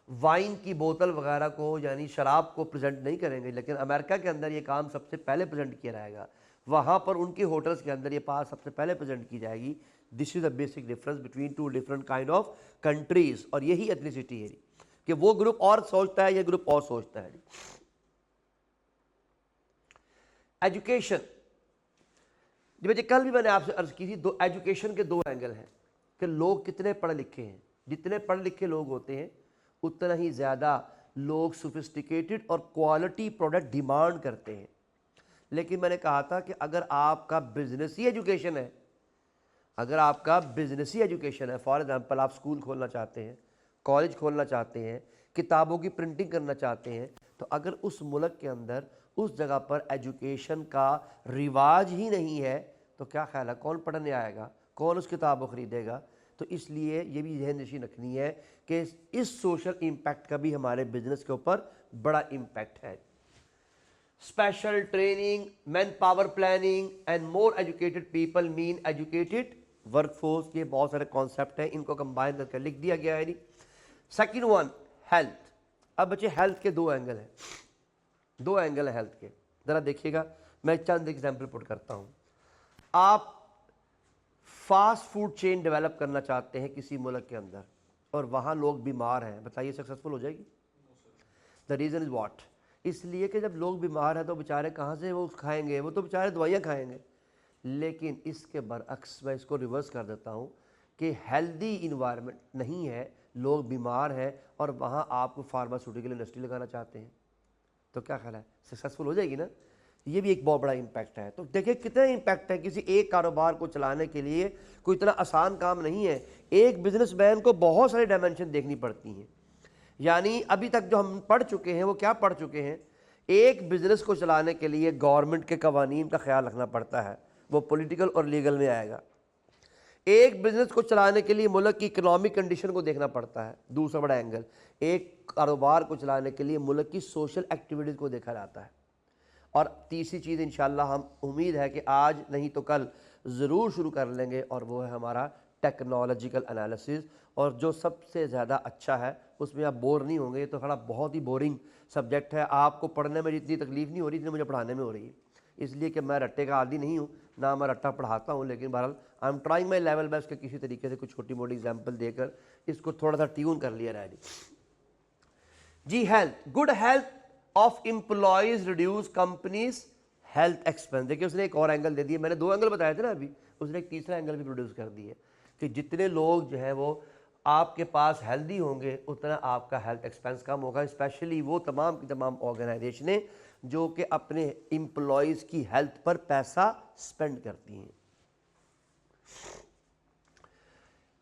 वाइन की बोतल वगैरह को यानी शराब को प्रेजेंट नहीं करेंगे, लेकिन अमेरिका के अंदर ये काम सबसे पहले प्रेजेंट किया जाएगा। वहाँ पर उनके होटल्स के अंदर ये बात सबसे पहले प्रेजेंट की जाएगी। This is the basic difference between two different kind of countries. और यही एथनिसिटी है कि वो ग्रुप और सोचता है, ये ग्रुप और सोचता है। एजुकेशन, जी बच्चे कल भी मैंने आपसे अर्ज की थी, एजुकेशन के दो एंगल हैं कि लोग कितने पढ़े लिखे हैं। जितने पढ़े लिखे लोग होते हैं उतना ही ज़्यादा लोग सोफिस्टिकेटेड और क्वालिटी प्रोडक्ट डिमांड करते हैं। लेकिन मैंने कहा था कि अगर आपका बिजनेस ही एजुकेशन है, अगर आपका बिजनेस ही एजुकेशन है, फॉर एग्जांपल आप स्कूल खोलना चाहते हैं, कॉलेज खोलना चाहते हैं, किताबों की प्रिंटिंग करना चाहते हैं, तो अगर उस मुल्क के अंदर उस जगह पर एजुकेशन का रिवाज ही नहीं है तो क्या ख्याल है कौन पढ़ने आएगा, कौन उस किताब को ख़रीदेगा। तो इसलिए ये भी जहन नशीन रखनी है कि इस सोशल इम्पैक्ट का भी हमारे बिजनेस के ऊपर बड़ा इम्पैक्ट है। Special training, man power planning and more educated people mean educated workforce, ये बहुत सारे कॉन्सेप्ट हैं, इनको कंबाइन करके लिख दिया गया है। Second one, health. अब बच्चे हेल्थ के दो एंगल हैं, दो एंगल है हेल्थ के, ज़रा देखिएगा। मैं चंद एग्जाम्पल पुट करता हूँ। आप फास्ट फूड चेन डेवलप करना चाहते हैं किसी मुल्क के अंदर और वहाँ लोग बीमार हैं, बताइए सक्सेसफुल हो जाएगी? द रीज़न इज़ व्हाट, इसलिए कि जब लोग बीमार हैं तो बेचारे कहाँ से वो खाएंगे, वो तो बेचारे दवाइयाँ खाएंगे। लेकिन इसके बरअक्स मैं इसको रिवर्स कर देता हूँ कि हेल्दी इन्वायरमेंट नहीं है, लोग बीमार हैं और वहाँ आप फार्मास्यूटिकल इंडस्ट्री लगाना चाहते हैं, तो क्या ख्याल है सक्सेसफुल हो जाएगी ना? ये भी एक बहुत बड़ा इम्पैक्ट है। तो देखिए कितना इम्पैक्ट है, किसी एक कारोबार को चलाने के लिए कोई इतना आसान काम नहीं है। एक बिजनेसमैन को बहुत सारे डायमेंशन देखनी पड़ती हैं। यानी अभी तक जो हम पढ़ चुके हैं वो क्या पढ़ चुके हैं, एक बिजनेस को चलाने के लिए गवर्नमेंट के कवानीन का ख्याल रखना पड़ता है, वो पॉलिटिकल और लीगल में आएगा। एक बिजनेस को चलाने के लिए मुल्क की इकोनॉमिक कंडीशन को देखना पड़ता है, दूसरा बड़ा एंगल। एक कारोबार को चलाने के लिए मुल्क की सोशल एक्टिविटीज़ को देखा जाता है। और तीसरी चीज़ इंशाल्लाह हम उम्मीद है कि आज नहीं तो कल ज़रूर शुरू कर लेंगे, और वो है हमारा टेक्नोलॉजिकल एनालिसिस। और जो सबसे ज़्यादा अच्छा है, उसमें आप बोर नहीं होंगे। तो थोड़ा बहुत ही बोरिंग सब्जेक्ट है, आपको पढ़ने में जितनी तकलीफ़ नहीं हो रही जितनी मुझे पढ़ाने में हो रही है, इसलिए कि मैं रट्टे का आदी नहीं हूँ, ना मैं रट्टा पढ़ाता हूँ। लेकिन बहरहाल I am trying my level best कि किसी तरीके से कुछ छोटी मोटी एग्जाम्पल देकर इसको थोड़ा सा ट्यून कर लिया जाए। जी, health, good health of employees reduce companies health expense. देखिए उसने एक और एंगल दे दिया, मैंने 2 एंगल बताए थे ना अभी, उसने एक तीसरा एंगल भी प्रोड्यूस कर दिया कि जितने लोग जो है वो आपके पास हेल्दी होंगे उतना आपका हेल्थ एक्सपेंस कम होगा। स्पेशली वो तमाम की तमाम ऑर्गेनाइजेशनें जो कि अपने एम्प्लॉयज़ की हेल्थ पर पैसा स्पेंड करती हैं।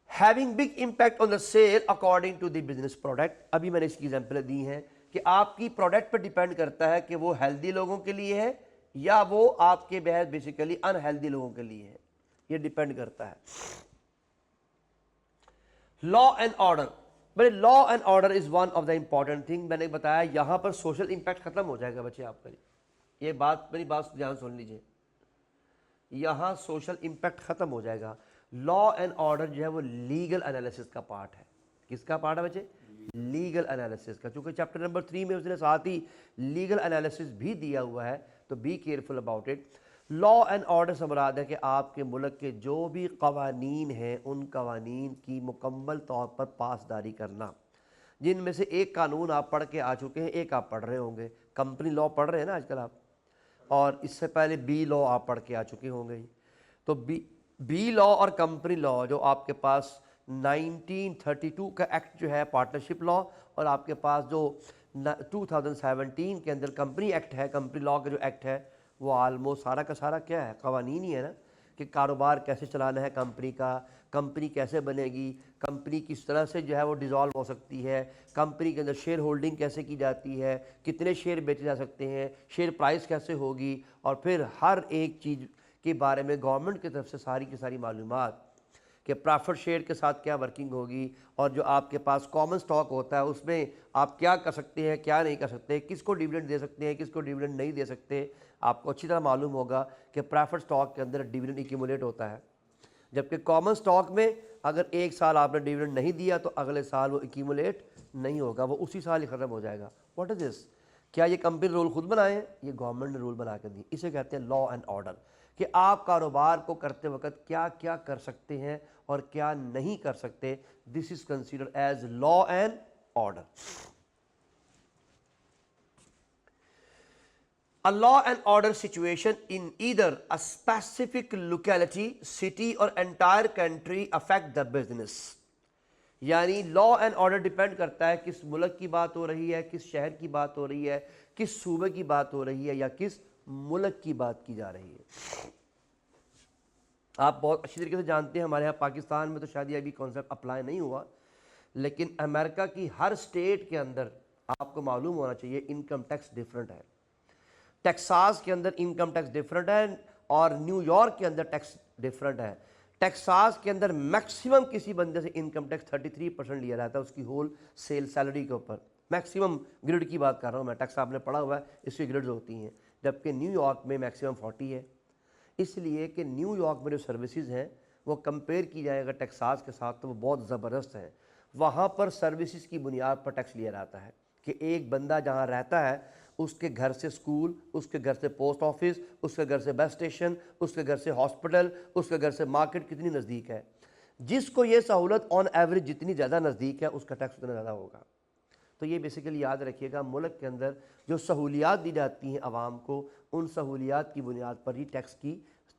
Having big impact on the sale according to the business product. अभी मैंने इसकी एग्जाम्पल दी हैं कि आपकी प्रोडक्ट पर डिपेंड करता है कि वो हेल्दी लोगों के लिए है या वो आपके बेहद बेसिकली अनहेल्दी लोगों के लिए है, ये डिपेंड करता है। लॉ एंड ऑर्डर, बड़े law and order is one of the important thing. मैंने बताया यहां पर सोशल इंपैक्ट खत्म हो जाएगा बच्चे आपका, ये बात मेरी बात ध्यान सुन लीजिए, यहां सोशल इंपैक्ट खत्म हो जाएगा। लॉ एंड ऑर्डर जो है वो लीगल एनालिसिस का पार्ट है। किसका पार्ट है बच्चे? लीगल एनालिसिस का। चूंकि चैप्टर नंबर 3 में उसने साथ ही लीगल एनालिसिस भी दिया हुआ है, तो be careful about it. Law and order से मुराद है कि आपके मुल्क के जो भी कवानीन हैं उन कवानीन की मुकम्मल तौर पर पासदारी करना, जिनमें से एक कानून आप पढ़ के आ चुके हैं, एक आप पढ़ रहे होंगे, कंपनी लॉ पढ़ रहे हैं ना आजकल आप, और इससे पहले बी लॉ आप पढ़ के आ चुके होंगे। तो बी लॉ और कंपनी लॉ जो आपके पास 1932 का एक्ट जो है पार्टनरशिप लॉ, और आपके पास जो 2017 के अंदर कंपनी एक्ट है, कंपनी लॉ का जो एक्ट है, वो आलमोस्ट सारा का सारा क्या है? कवानीन ही है ना, कि कारोबार कैसे चलाना है कंपनी का, कंपनी कैसे बनेगी, कंपनी किस तरह से जो है वो डिज़ोल्व हो सकती है, कंपनी के अंदर शेयर होल्डिंग कैसे की जाती है, कितने शेयर बेचे जा सकते हैं, शेयर प्राइस कैसे होगी, और फिर हर एक चीज़ के बारे में गवर्नमेंट की तरफ से सारी की सारी मालूमात कि प्रॉफिट शेयर के साथ क्या वर्किंग होगी, और जो आपके पास कॉमन स्टॉक होता है उसमें आप क्या कर सकते हैं, क्या नहीं कर सकते, किसको डिविडेंड दे सकते हैं, किसको डिविडेंड नहीं दे सकते। आपको अच्छी तरह मालूम होगा कि प्रॉफिट स्टॉक के अंदर डिविडेंड एक्यूमुलेट होता है, जबकि कॉमन स्टॉक में अगर एक साल आपने डिविडेंड नहीं दिया तो अगले साल वो एक्यूमुलेट नहीं होगा, वो उसी साल ही ख़त्म हो जाएगा। What is this? क्या ये कंपनी रूल खुद बनाए हैं? ये गवर्नमेंट ने रूल बना के दिए। इसे कहते हैं लॉ एंड ऑर्डर, कि आप कारोबार को करते वक्त क्या क्या कर सकते हैं और क्या नहीं कर सकते। This is considered as law and order. A law and order situation in either a specific locality, city or entire country affect the business। यानी लॉ एंड ऑर्डर डिपेंड करता है किस मुल्क की बात हो रही है, किस शहर की बात हो रही है, किस सूबे की बात हो रही है, या किस मुल्क की बात की जा रही है। आप बहुत अच्छी तरीके से जानते हैं, हमारे यहाँ पाकिस्तान में तो शायद ये अभी कॉन्सेप्ट अप्लाई नहीं हुआ, लेकिन अमेरिका की हर स्टेट के अंदर आपको मालूम होना चाहिए इनकम टैक्स डिफरेंट है। टेक्सास के अंदर इनकम टैक्स डिफरेंट है, और न्यूयॉर्क के अंदर टैक्स डिफरेंट है। टेक्सास के अंदर मैक्सिमम किसी बंदे से इनकम टैक्स 33% लिया जाता है उसकी होल सेल सैलरी के ऊपर। मैक्सिमम ग्रिड की बात कर रहा हूँ मैं, टैक्स आपने पढ़ा हुआ है, इसकी ग्रिड्स होती हैं, जबकि न्यूयॉर्क में मैक्सिमम 40 है। इसलिए कि न्यूयॉर्क में जो सर्विसेज हैं वो कंपेयर की जाए अगर टेक्सास के साथ तो वो बहुत ज़बरदस्त हैं। वहाँ पर सर्विसेज की बुनियाद पर टैक्स लिया जाता है कि एक बंदा जहाँ रहता है उसके घर से स्कूल, उसके घर से पोस्ट ऑफिस, उसके घर से बस स्टेशन, उसके घर से हॉस्पिटल, उसके घर से मार्केट कितनी नज़दीक है। जिसको ये सहूलत ऑन एवरेज जितनी ज़्यादा नज़दीक है उसका टैक्स उतना ज़्यादा होगा। तो ये बेसिकली याद रखिएगा, मुल्क के अंदर जो सहूलियात दी जाती हैं आवाम को, उन सहूलियात की बुनियाद पर ही टैक्स की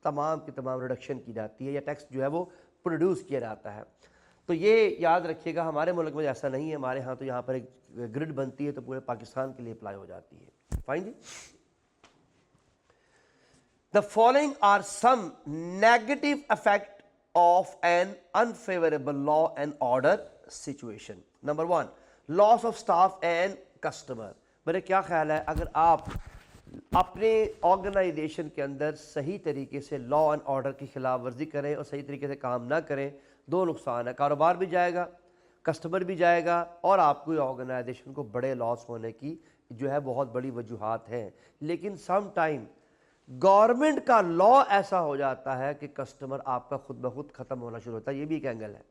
तमाम रिडक्शन की जाती है, या टैक्स जो है वो प्रोड्यूस किया जाता है। तो ये याद रखिएगा, हमारे मुल्क में ऐसा नहीं है। हमारे यहाँ तो यहाँ पर एक ग्रिड बनती है तो पूरे पाकिस्तान के लिए अप्लाई हो जाती है। फाइन जी। The following are some negative effect of an unfavourable law and order situation. Number 1, loss of staff and customer. मेरे क्या ख्याल है, अगर आप अपने ऑर्गेनाइजेशन के अंदर सही तरीके से लॉ एंड ऑर्डर की खिलाफ वर्जी करें और सही तरीके से काम ना करें, दो नुकसान है, कारोबार भी जाएगा, कस्टमर भी जाएगा और आपको ऑर्गेनाइजेशन को बड़े लॉस होने की जो है बहुत बड़ी वजूहात हैं। लेकिन सम टाइम गवर्नमेंट का लॉ ऐसा हो जाता है कि कस्टमर आपका खुद ब खुद ख़त्म होना शुरू होता है। ये भी एक एंगल है।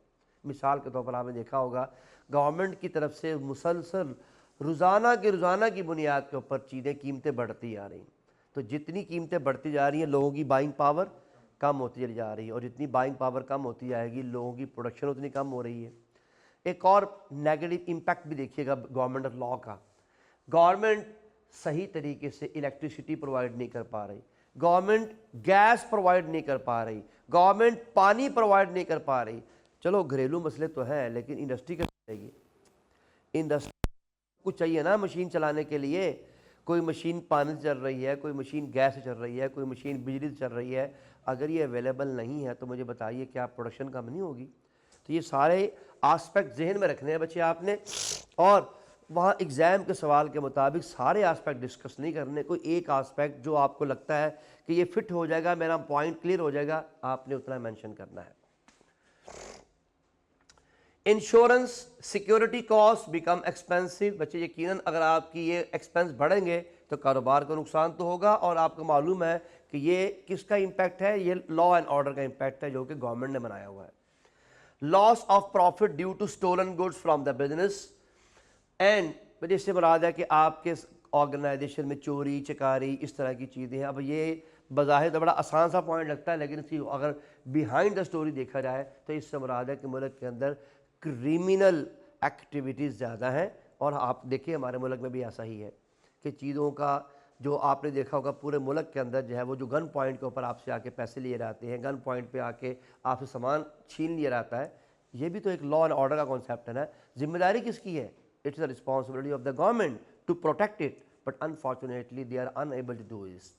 मिसाल के तौर पर आपने देखा होगा गवर्नमेंट की तरफ से मुसलसल रोज़ाना की बुनियाद के ऊपर चीज़ें कीमतें बढ़ती जा रही, तो जितनी कीमतें बढ़ती जा रही हैं लोगों की बाइंग पावर कम होती चली जा रही है और जितनी बाइंग पावर कम होती जाएगी लोगों की प्रोडक्शन उतनी कम हो रही है। एक और नेगेटिव इम्पैक्ट भी देखिएगा गवर्नमेंट ऑफ लॉ का। गवर्नमेंट सही तरीके से इलेक्ट्रिसिटी प्रोवाइड नहीं कर पा रही, गवर्नमेंट गैस प्रोवाइड नहीं कर पा रही, गवर्नमेंट पानी प्रोवाइड नहीं कर पा रही। चलो घरेलू मसले तो हैं, लेकिन इंडस्ट्री कैसे चलेगी? इंडस्ट्री कुछ चाहिए ना मशीन चलाने के लिए। कोई मशीन पानी से चल रही है, कोई मशीन गैस से चल रही है, कोई मशीन बिजली से चल रही है। अगर ये अवेलेबल नहीं है तो मुझे बताइए क्या प्रोडक्शन कम नहीं होगी? तो ये सारे आस्पेक्ट जहन में रखने हैं बच्चे आपने, और वहाँ एग्ज़ाम के सवाल के मुताबिक सारे आस्पेक्ट डिस्कस नहीं करने। कोई एक आस्पेक्ट जो आपको लगता है कि ये फिट हो जाएगा, मेरा पॉइंट क्लियर हो जाएगा, आपने उतना मेंशन करना है। Insurance security cost become expensive. बच्चे यकीनन अगर आपकी ये एक्सपेंस बढ़ेंगे तो कारोबार को नुकसान तो होगा, और आपको मालूम है कि ये किसका इम्पैक्ट है? ये लॉ एंड ऑर्डर का इम्पैक्ट है जो कि गवर्नमेंट ने बनाया हुआ है। Loss of profit due to stolen goods from the business and, मुझे इससे मुराद है कि आपके ऑर्गेनाइजेशन में चोरी चकारी इस तरह की चीज़ें हैं। अब ये बज़ाहिर तो बड़ा आसान सा पॉइंट लगता है, लेकिन इसकी अगर बिहाइंड द स्टोरी देखा जाए तो इससे मुराद है कि मुल्क के अंदर क्रिमिनल एक्टिविटीज़ ज़्यादा हैं। और आप देखिए हमारे मुल्क में भी ऐसा ही है कि चीज़ों का जो आपने देखा होगा पूरे मुल्क के अंदर जो है वो जो गन पॉइंट के ऊपर आपसे आके पैसे लिए जाते हैं, गन पॉइंट पे आके आपसे सामान छीन लिया जाता है, ये भी तो एक लॉ एंड ऑर्डर का कॉन्सेप्ट है ना। जिम्मेदारी किसकी है? It's the responsibility of the government to protect it, but unfortunately they are unable to do this.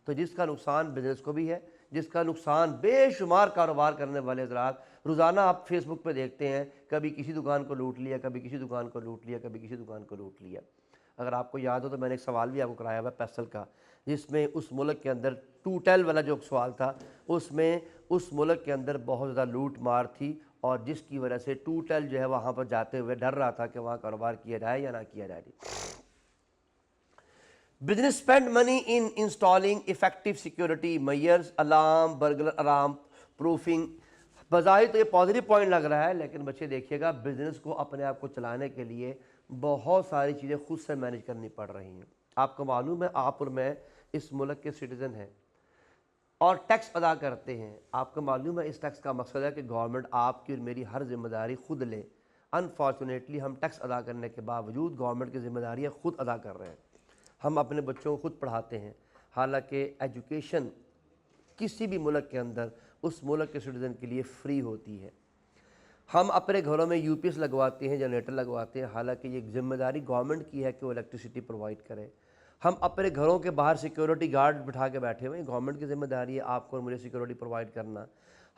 तो जिसका नुकसान बिजनेस को भी है, जिसका नुकसान बेशुमार कारोबार करने वाले हजरात रोज़ाना आप फेसबुक पे देखते हैं, कभी किसी दुकान को लूट लिया, कभी किसी दुकान को लूट लिया, कभी किसी दुकान को लूट लिया। अगर आपको याद हो तो मैंने एक सवाल भी आपको कराया हुआ पेस्टल का, जिसमें उस मुल्क के अंदर टूटेल वाला जो सवाल था, उसमें उस मुल्क के अंदर बहुत ज़्यादा लूट मार थी, और जिसकी वजह से टूटेल जो है वहाँ पर जाते हुए डर रहा था कि वहाँ कारोबार किया जाए या ना किया जाए। Business spend money in installing effective security measures, alarm, burglar alarm proofing. बज़ाहिर तो ये पॉजिटिव पॉइंट लग रहा है, लेकिन बच्चे देखिएगा बिजनेस को अपने आप को चलाने के लिए बहुत सारी चीज़ें खुद से मैनेज करनी पड़ रही हैं। आपको मालूम है आप और मैं इस मुल्क के सिटीज़न हैं और टैक्स अदा करते हैं। आपको मालूम है इस टैक्स का मकसद है कि गवर्नमेंट आपकी और मेरी हर जिम्मेदारी खुद ले। अनफॉर्चुनेटली हम टैक्स अदा करने के बावजूद गवर्नमेंट की जिम्मेदारियाँ खुद अदा कर रहे हैं। हम अपने बच्चों को खुद पढ़ाते हैं, हालांकि एजुकेशन किसी भी मुल्क के अंदर उस मुल्क के सिटीज़न के लिए फ्री होती है। हम अपने घरों में यूपीएस लगवाते हैं, जनरेटर लगवाते हैं, हालांकि ये जिम्मेदारी गवर्नमेंट की है कि वो इलेक्ट्रिसिटी प्रोवाइड करे। हम अपने घरों के बाहर सिक्योरिटी गार्ड बिठा के बैठे हुए हैं, गवर्नमेंट की जिम्मेदारी है आपको और मुझे सिक्योरिटी प्रोवाइड करना।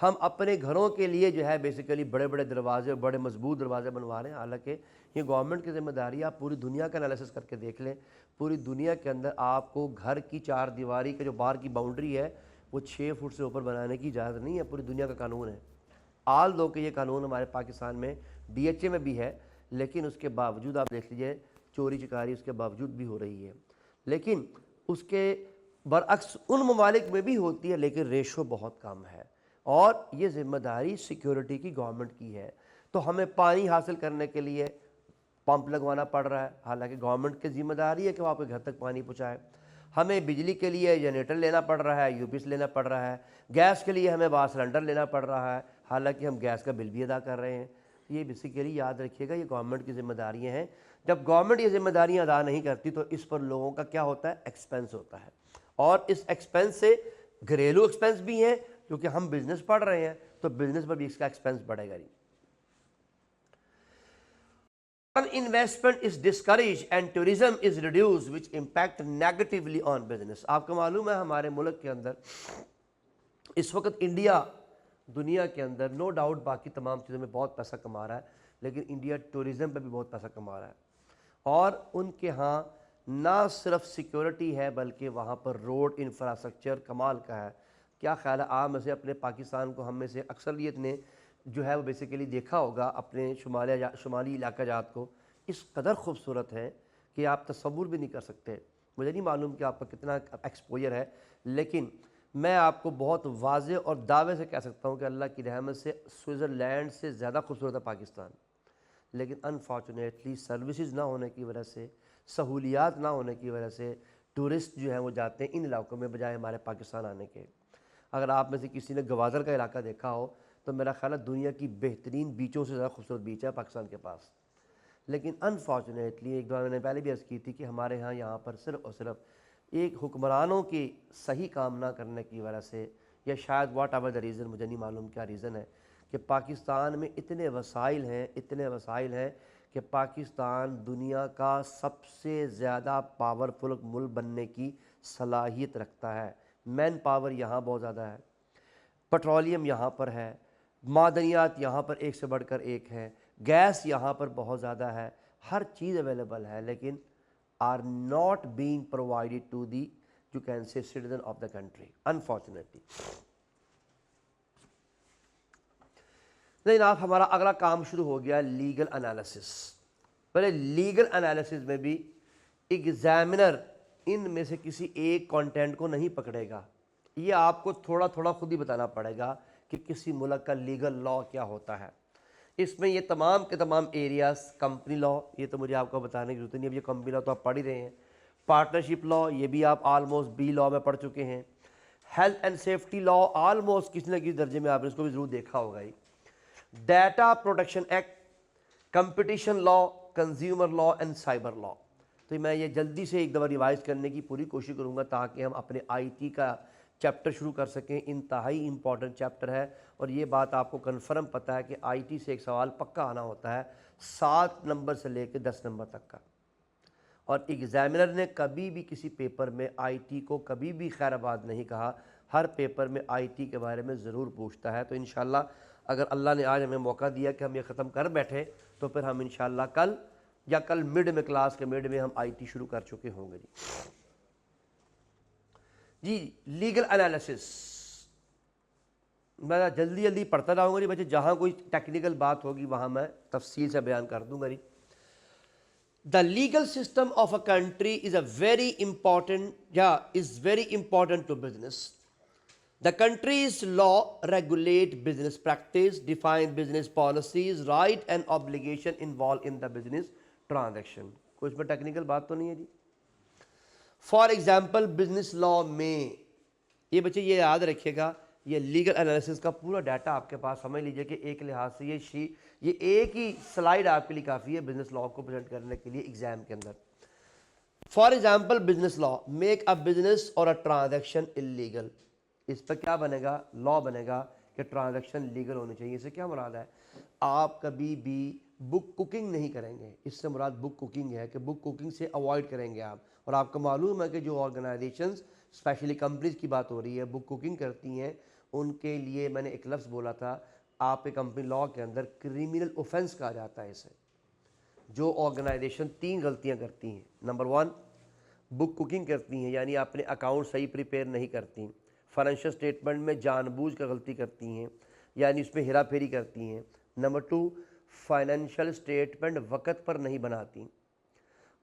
हम अपने घरों के लिए जो है बेसिकली बड़े बड़े दरवाजे, बड़े मजबूत दरवाजे बनवा रहे हैं, हालांकि ये गवर्नमेंट की जिम्मेदारी है। आप पूरी दुनिया का एनालिसिस करके देख लें, पूरी दुनिया के अंदर आपको घर की चार दीवारी के जो बाहर की बाउंड्री है वो 6 फुट से ऊपर बनाने की इजाज़त नहीं है। पूरी दुनिया का कानून है। आल दो कि ये कानून हमारे पाकिस्तान में डीएचए में भी है, लेकिन उसके बावजूद आप देख लीजिए चोरी चकारी उसके बावजूद भी हो रही है। लेकिन उसके बरअक्स उन ममालिक में भी होती है, लेकिन रेशो बहुत कम है, और ये जिम्मेदारी सिक्योरिटी की गवर्नमेंट की है। तो हमें पानी हासिल करने के लिए पंप लगवाना पड़ रहा है, हालांकि गवर्नमेंट की जिम्मेदारी है कि वो आपके घर तक पानी पहुँचाए। हमें बिजली के लिए जनरेटर लेना पड़ रहा है, यूपीएस लेना पड़ रहा है। गैस के लिए हमें बाहर सिलेंडर लेना पड़ रहा है, हालांकि हम गैस का बिल भी अदा कर रहे हैं। ये बेसिकली याद रखिएगा ये गवर्नमेंट की जिम्मेदारियां हैं। जब गवर्नमेंट ये जिम्मेदारियां अदा नहीं करती तो इस पर लोगों का क्या होता है? एक्सपेंस होता है, और इस एक्सपेंस से घरेलू एक्सपेंस भी हैं, क्योंकि हम बिजनेस पढ़ रहे हैं तो बिजनेस पर भी इसका एक्सपेंस बढ़ेगा नहीं। Investment is discourage and tourism is reduce which impact negatively on business. आपको मालूम है हमारे मुल्क के अंदर इस वक्त इंडिया दुनिया के अंदर नो डाउट बाकी तमाम चीज़ों में बहुत पैसा कमा रहा है, लेकिन इंडिया टूरिज़म पे भी बहुत पैसा कमा रहा है, और उनके यहाँ ना सिर्फ सिक्योरिटी है बल्कि वहाँ पर रोड इंफ्रास्ट्रक्चर कमाल का है। क्या ख्याल है आप में से अपने पाकिस्तान को, हम में से अक्सरियत ने जो है वो बेसिकली देखा होगा अपने शुमाली इलाका जात को, इस कदर खूबसूरत है कि आप तसव्वुर भी नहीं कर सकते। मुझे नहीं मालूम कि आपका कितना एक्सपोजर है, लेकिन मैं आपको बहुत वाज़ेह और दावे से कह सकता हूँ कि अल्लाह की रहमत से स्विट्ज़रलैंड से ज़्यादा खूबसूरत है पाकिस्तान। लेकिन अनफॉर्चुनेटली सर्विसेज ना होने की वजह से, सहूलियात ना होने की वजह से टूरिस्ट जो हैं वो जाते हैं इन इलाकों में बजाय हमारे पाकिस्तान आने के। अगर आप में से किसी ने गवादर का इलाका देखा हो तो मेरा ख्याल है दुनिया की बेहतरीन बीचों से ज़्यादा खूबसूरत बीच है पाकिस्तान के पास। लेकिन अनफॉर्चुनेटली एक बार मैंने पहले भी अर्ज़ की थी कि हमारे यहाँ पर सिर्फ़ और सिर्फ एक हुक्मरानों की सही काम ना करने की वजह से, या शायद वाट एवर द रीज़न, मुझे नहीं मालूम क्या रीज़न है, कि पाकिस्तान में इतने वसाइल हैं कि पाकिस्तान दुनिया का सबसे ज़्यादा पावरफुल मुल्क बनने की सलाहियत रखता है। मैन पावर यहाँ बहुत ज़्यादा है, पेट्रोलियम यहाँ पर है, मादनियात यहाँ पर एक से बढ़कर एक है, गैस यहाँ पर बहुत ज़्यादा है, हर चीज़ अवेलेबल है, लेकिन are not being provided to the you can say citizen of the country unfortunately. लेकिन आप हमारा अगला काम शुरू हो गया लीगल एनालिसिस। पहले लीगल एनालिसिस में भी एग्जामिनर इन में से किसी एक कंटेंट को नहीं पकड़ेगा, ये आपको थोड़ा थोड़ा खुद ही बताना पड़ेगा कि किसी मुल्क का लीगल लॉ क्या होता है। इसमें ये तमाम के तमाम एरियाज, कंपनी लॉ, ये तो मुझे आपको बताने की जरूरत नहीं, अब ये कंपनी लॉ तो आप पढ़ ही रहे हैं। पार्टनरशिप लॉ, ये भी आप ऑलमोस्ट बी लॉ में पढ़ चुके हैं। Health and safety law almost किसी न किसी दर्जे में आपने इसको भी ज़रूर देखा होगा ही। Data protection act, competition law, consumer law and cyber law. तो मैं ये जल्दी से एक दफ़ा रिवाइज करने की पूरी कोशिश करूँगा ताकि हम अपने आईटी का चैप्टर शुरू कर सकें। इंतहाई इंपॉर्टेंट चैप्टर है और ये बात आपको कन्फर्म पता है कि आईटी से एक सवाल पक्का आना होता है 7 नंबर से लेकर 10 नंबर तक का। और एग्ज़ामिनर ने कभी भी किसी पेपर में आईटी को कभी भी खैराबाद नहीं कहा, हर पेपर में आईटी के बारे में ज़रूर पूछता है। तो इंशाल्लाह अगर अल्लाह ने आज हमें मौका दिया कि हम ये ख़त्म कर बैठे तो फिर हम इंशाल्लाह कल या कल मिड में, क्लास के मिड में हम आईटी शुरू कर चुके होंगे। जी लीगल एनालिसिस मैं जल्दी जल्दी पढ़ता रहूँगा जी बच्चे, जहाँ कोई टेक्निकल बात होगी वहाँ मैं तफसील से बयान कर दूँगा जी। The legal system of a country is a very important, is very important to business. The country's law regulate business practice, define business policies, right and obligation involved in the business transaction. कोई इसमें technical बात तो नहीं है जी। For example business law में, ये बच्चे ये याद रखिएगा, ये लीगल एनालिसिस का पूरा डाटा आपके पास, समझ लीजिए कि एक लिहाज से ये एक ही स्लाइड आपके लिए काफ़ी है बिजनेस लॉ को प्रेजेंट करने के लिए एग्जाम के अंदर। For example business law, make a business और अ ट्रांजैक्शन इलीगल। इस पर क्या बनेगा, लॉ बनेगा कि ट्रांजैक्शन लीगल होनी चाहिए। इससे क्या मुराद है, आप कभी भी बुक कुकिंग नहीं करेंगे, इससे मुराद बुक कुकिंग है कि बुक कुकिंग से अवॉइड करेंगे आप। और आपको मालूम है कि जो ऑर्गेनाइजेशंस, स्पेशली कंपनीज की बात हो रही है, बुक कुकिंग करती हैं, उनके लिए मैंने एक लफ्ज़ बोला था, आपके कंपनी लॉ के अंदर क्रिमिनल ऑफेंस कहा जाता है इसे। जो ऑर्गेनाइजेशन 3 गलतियां करती हैं, नंबर 1 बुक कुकिंग करती हैं, यानी अपने अकाउंट सही प्रिपेयर नहीं करती, फाइनेंशियल स्टेटमेंट में जानबूझ कर गलती करती हैं, यानी उसमें हेरा फेरी करती हैं। नंबर 2 फाइनेंशियल स्टेटमेंट वक्त पर नहीं बनाती,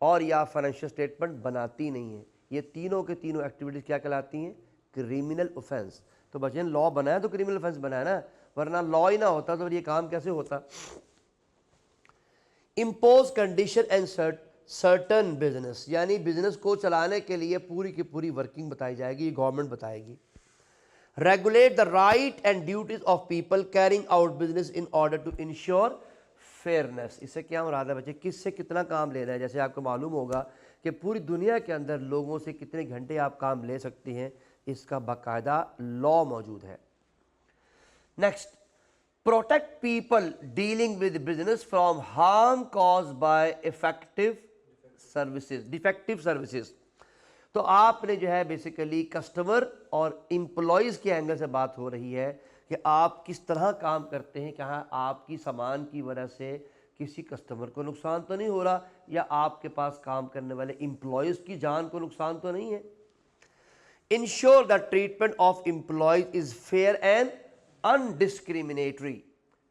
और या फाइनेंशियल स्टेटमेंट बनाती नहीं है। ये तीनों के तीनों एक्टिविटीज़ क्या कहलाती हैं, क्रिमिनल ऑफेंस। तो बच्चे लॉ बनाया तो क्रिमिनल ऑफेंस बनाया ना, वरना लॉ ही ना होता तो ये काम कैसे होता। Impose condition and certain business, यानी बिजनेस को चलाने के लिए पूरी की पूरी वर्किंग बताई जाएगी, ये गवर्नमेंट बताएगी। Regulate the right and duties of people carrying out business in order to ensure fairness. इससे क्या मुराद है बच्चे, किससे कितना काम लेना है। जैसे आपको मालूम होगा कि पूरी दुनिया के अंदर लोगों से कितने घंटे आप काम ले सकते हैं, इसका बाकायदा लॉ मौजूद है। Next, protect people dealing with business from harm cause by defective services. तो आपने जो है बेसिकली कस्टमर और एम्प्लॉयज़ के एंगल से बात हो रही है कि आप किस तरह काम करते हैं, क्या आपकी सामान की वजह से किसी कस्टमर को नुकसान तो नहीं हो रहा, या आपके पास काम करने वाले एम्प्लॉयज़ की जान को नुकसान तो नहीं है। Ensure the treatment of employees is fair and undiscriminatory,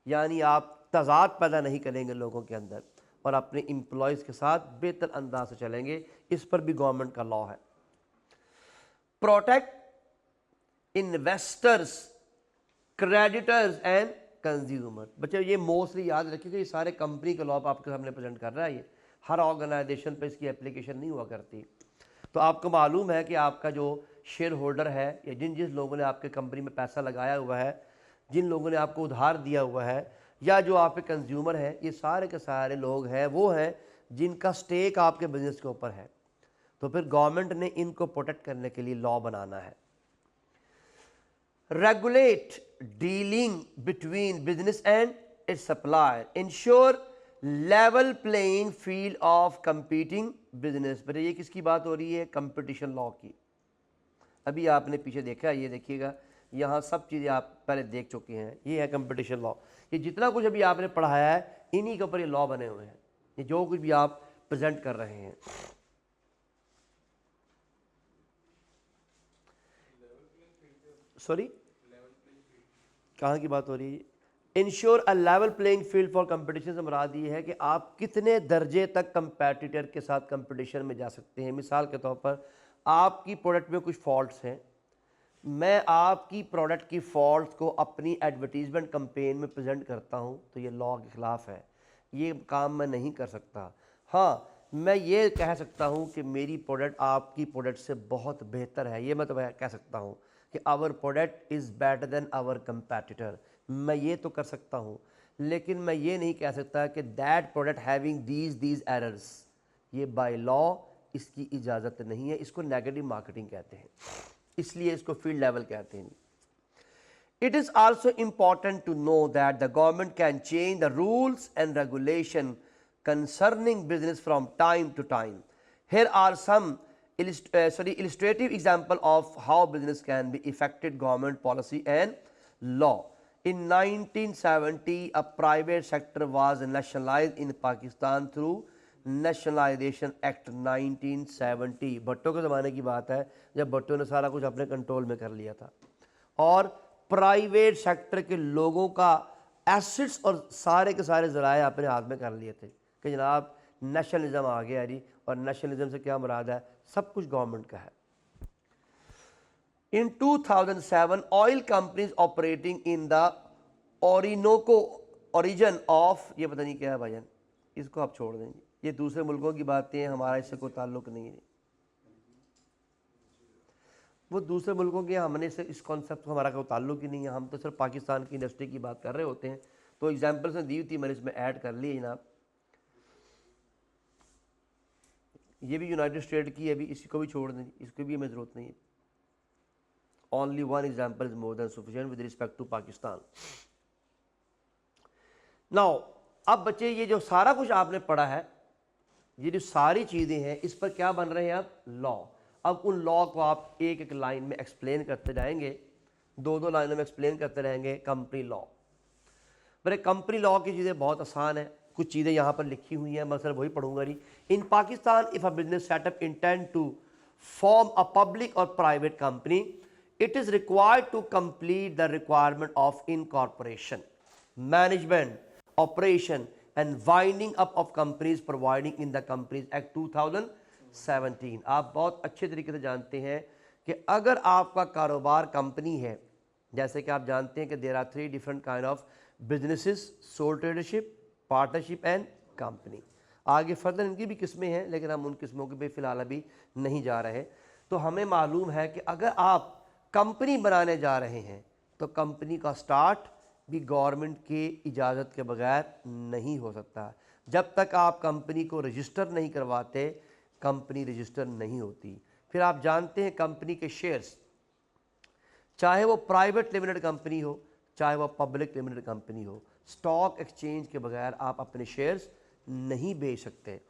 यानी आप तजाद पैदा नहीं करेंगे लोगों के अंदर और अपने एम्प्लॉयज़ के साथ बेहतर अंदाज से चलेंगे। इस पर भी गवर्नमेंट का लॉ है। Protect investors, creditors and consumer. बच्चे ये मोस्टली याद रखिए, ये सारे कंपनी के लॉ आपके सामने प्रेजेंट कर रहा है। ये हर ऑर्गेनाइजेशन पे इसकी एप्लीकेशन नहीं हुआ करती। तो आपको मालूम है कि आपका जो शेयर होल्डर है या जिन लोगों ने आपके कंपनी में पैसा लगाया हुआ है, जिन लोगों ने आपको उधार दिया हुआ है, या जो आपके कंज्यूमर हैं, ये सारे के सारे लोग हैं वो हैं जिनका स्टेक आपके बिजनेस के ऊपर है। तो फिर गवर्नमेंट ने इनको प्रोटेक्ट करने के लिए लॉ बनाना है। Regulate dealing between business and it's supplier, ensure level playing field of competing business. पर ये किसकी बात हो रही है? कंपटीशन लॉ की। अभी आपने पीछे देखा है, ये देखिएगा, यहाँ सब चीज़ें आप पहले देख चुके हैं। ये है कंपटीशन लॉ। ये जितना कुछ अभी आपने पढ़ाया है इन्हीं के ऊपर ये लॉ बने हुए हैं। ये जो कुछ भी आप प्रेजेंट कर रहे हैं। सॉरी, कहाँ की बात हो रही है? Ensure a level playing field for competition से मुराद ये है कि आप कितने दर्जे तक कंपैटिटर के साथ कंपटीशन में जा सकते हैं। मिसाल के तौर पर आपकी प्रोडक्ट में कुछ फॉल्ट्स हैं, मैं आपकी प्रोडक्ट की फॉल्ट को अपनी एडवर्टीजमेंट कैंपेन में प्रेजेंट करता हूं, तो ये लॉ के ख़िलाफ़ है। ये काम मैं नहीं कर सकता। हाँ, मैं ये कह सकता हूं कि मेरी प्रोडक्ट आपकी प्रोडक्ट से बहुत बेहतर है। ये मैं तो कह सकता हूं कि our product is better than our competitor. मैं ये तो कर सकता हूं, लेकिन मैं ये नहीं कह सकता कि that product having these errors. ये बाय लॉ इसकी इजाज़त नहीं है। इसको नेगेटिव मार्केटिंग कहते हैं, इसलिए इसको फील्ड लेवल कहते हैं। It is also important to know that the government can change the rules and regulation concerning business from time to time. Here are some illustrative example of how business can be affected government policy and law. In 1970, a private sector was nationalized in Pakistan through nationalisation act 1970। भट्टो के ज़माने की बात है जब भट्टो ने सारा कुछ अपने कंट्रोल में कर लिया था और प्राइवेट सेक्टर के लोगों का एसेट्स और सारे के सारे ज़राए अपने हाथ में कर लिए थे कि जनाब नेशनलिज्म आ गया जी। और नेशनलिज्म से क्या मुराद है? सब कुछ गवर्नमेंट का है। इन 2007 oil companies operating in the Orinoco origin of, ये पता नहीं क्या है भाईजान, इसको आप छोड़ देंगे, ये दूसरे मुल्कों की बातें हैं, हमारा इससे कोई ताल्लुक नहीं है। वो दूसरे मुल्कों के, हमने से इस कॉन्सेप्ट को हमारा कोई ताल्लुक ही नहीं है। हम तो सिर्फ पाकिस्तान की इंडस्ट्री की बात कर रहे होते हैं। तो एग्जाम्पल्स ने दी थी, मैंने इसमें ऐड कर ली जनाब। ये भी यूनाइटेड स्टेट की है, अभी इसको भी छोड़ दें, इसको भी हमें ज़रूरत नहीं है। Only one example is more than sufficient with respect to Pakistan. Now अब बच्चे ये जो सारा कुछ आपने पढ़ा है, ये जो सारी चीज़ें हैं, इस पर क्या बन रहे हैं आप? लॉ। अब उन लॉ को आप एक एक लाइन में एक्सप्लेन करते जाएंगे, दो दो लाइनों में एक्सप्लेन करते रहेंगे। कंपनी लॉ, मेरे कंपनी लॉ की चीज़ें बहुत आसान है। कुछ चीज़ें यहाँ पर लिखी हुई हैं, मैं सिर्फ वही पढ़ूंगा नहीं। In Pakistan if a business setup intend to form a public और private company, it is required to complete the requirement of incorporation, management, operation and winding up of companies providing in the Companies Act 2017। आप बहुत अच्छे तरीके से जानते हैं कि अगर आपका कारोबार कंपनी है, जैसे कि आप जानते हैं कि there are 3 different kind of businesses, sole tradership, partnership and company. आगे फर्दर इनकी भी किस्में हैं, लेकिन हम उन किस्मों के पे फिलहाल अभी नहीं जा रहे। तो हमें मालूम है कि अगर आप कंपनी बनाने जा रहे हैं तो कंपनी का स्टार्ट भी गवर्नमेंट की इजाज़त के बगैर नहीं हो सकता। जब तक आप कंपनी को रजिस्टर नहीं करवाते, कंपनी रजिस्टर नहीं होती। फिर आप जानते हैं कंपनी के शेयर्स, चाहे वो प्राइवेट लिमिटेड कंपनी हो, चाहे वो पब्लिक लिमिटेड कंपनी हो, स्टॉक एक्सचेंज के बगैर आप अपने शेयर्स नहीं बेच सकते।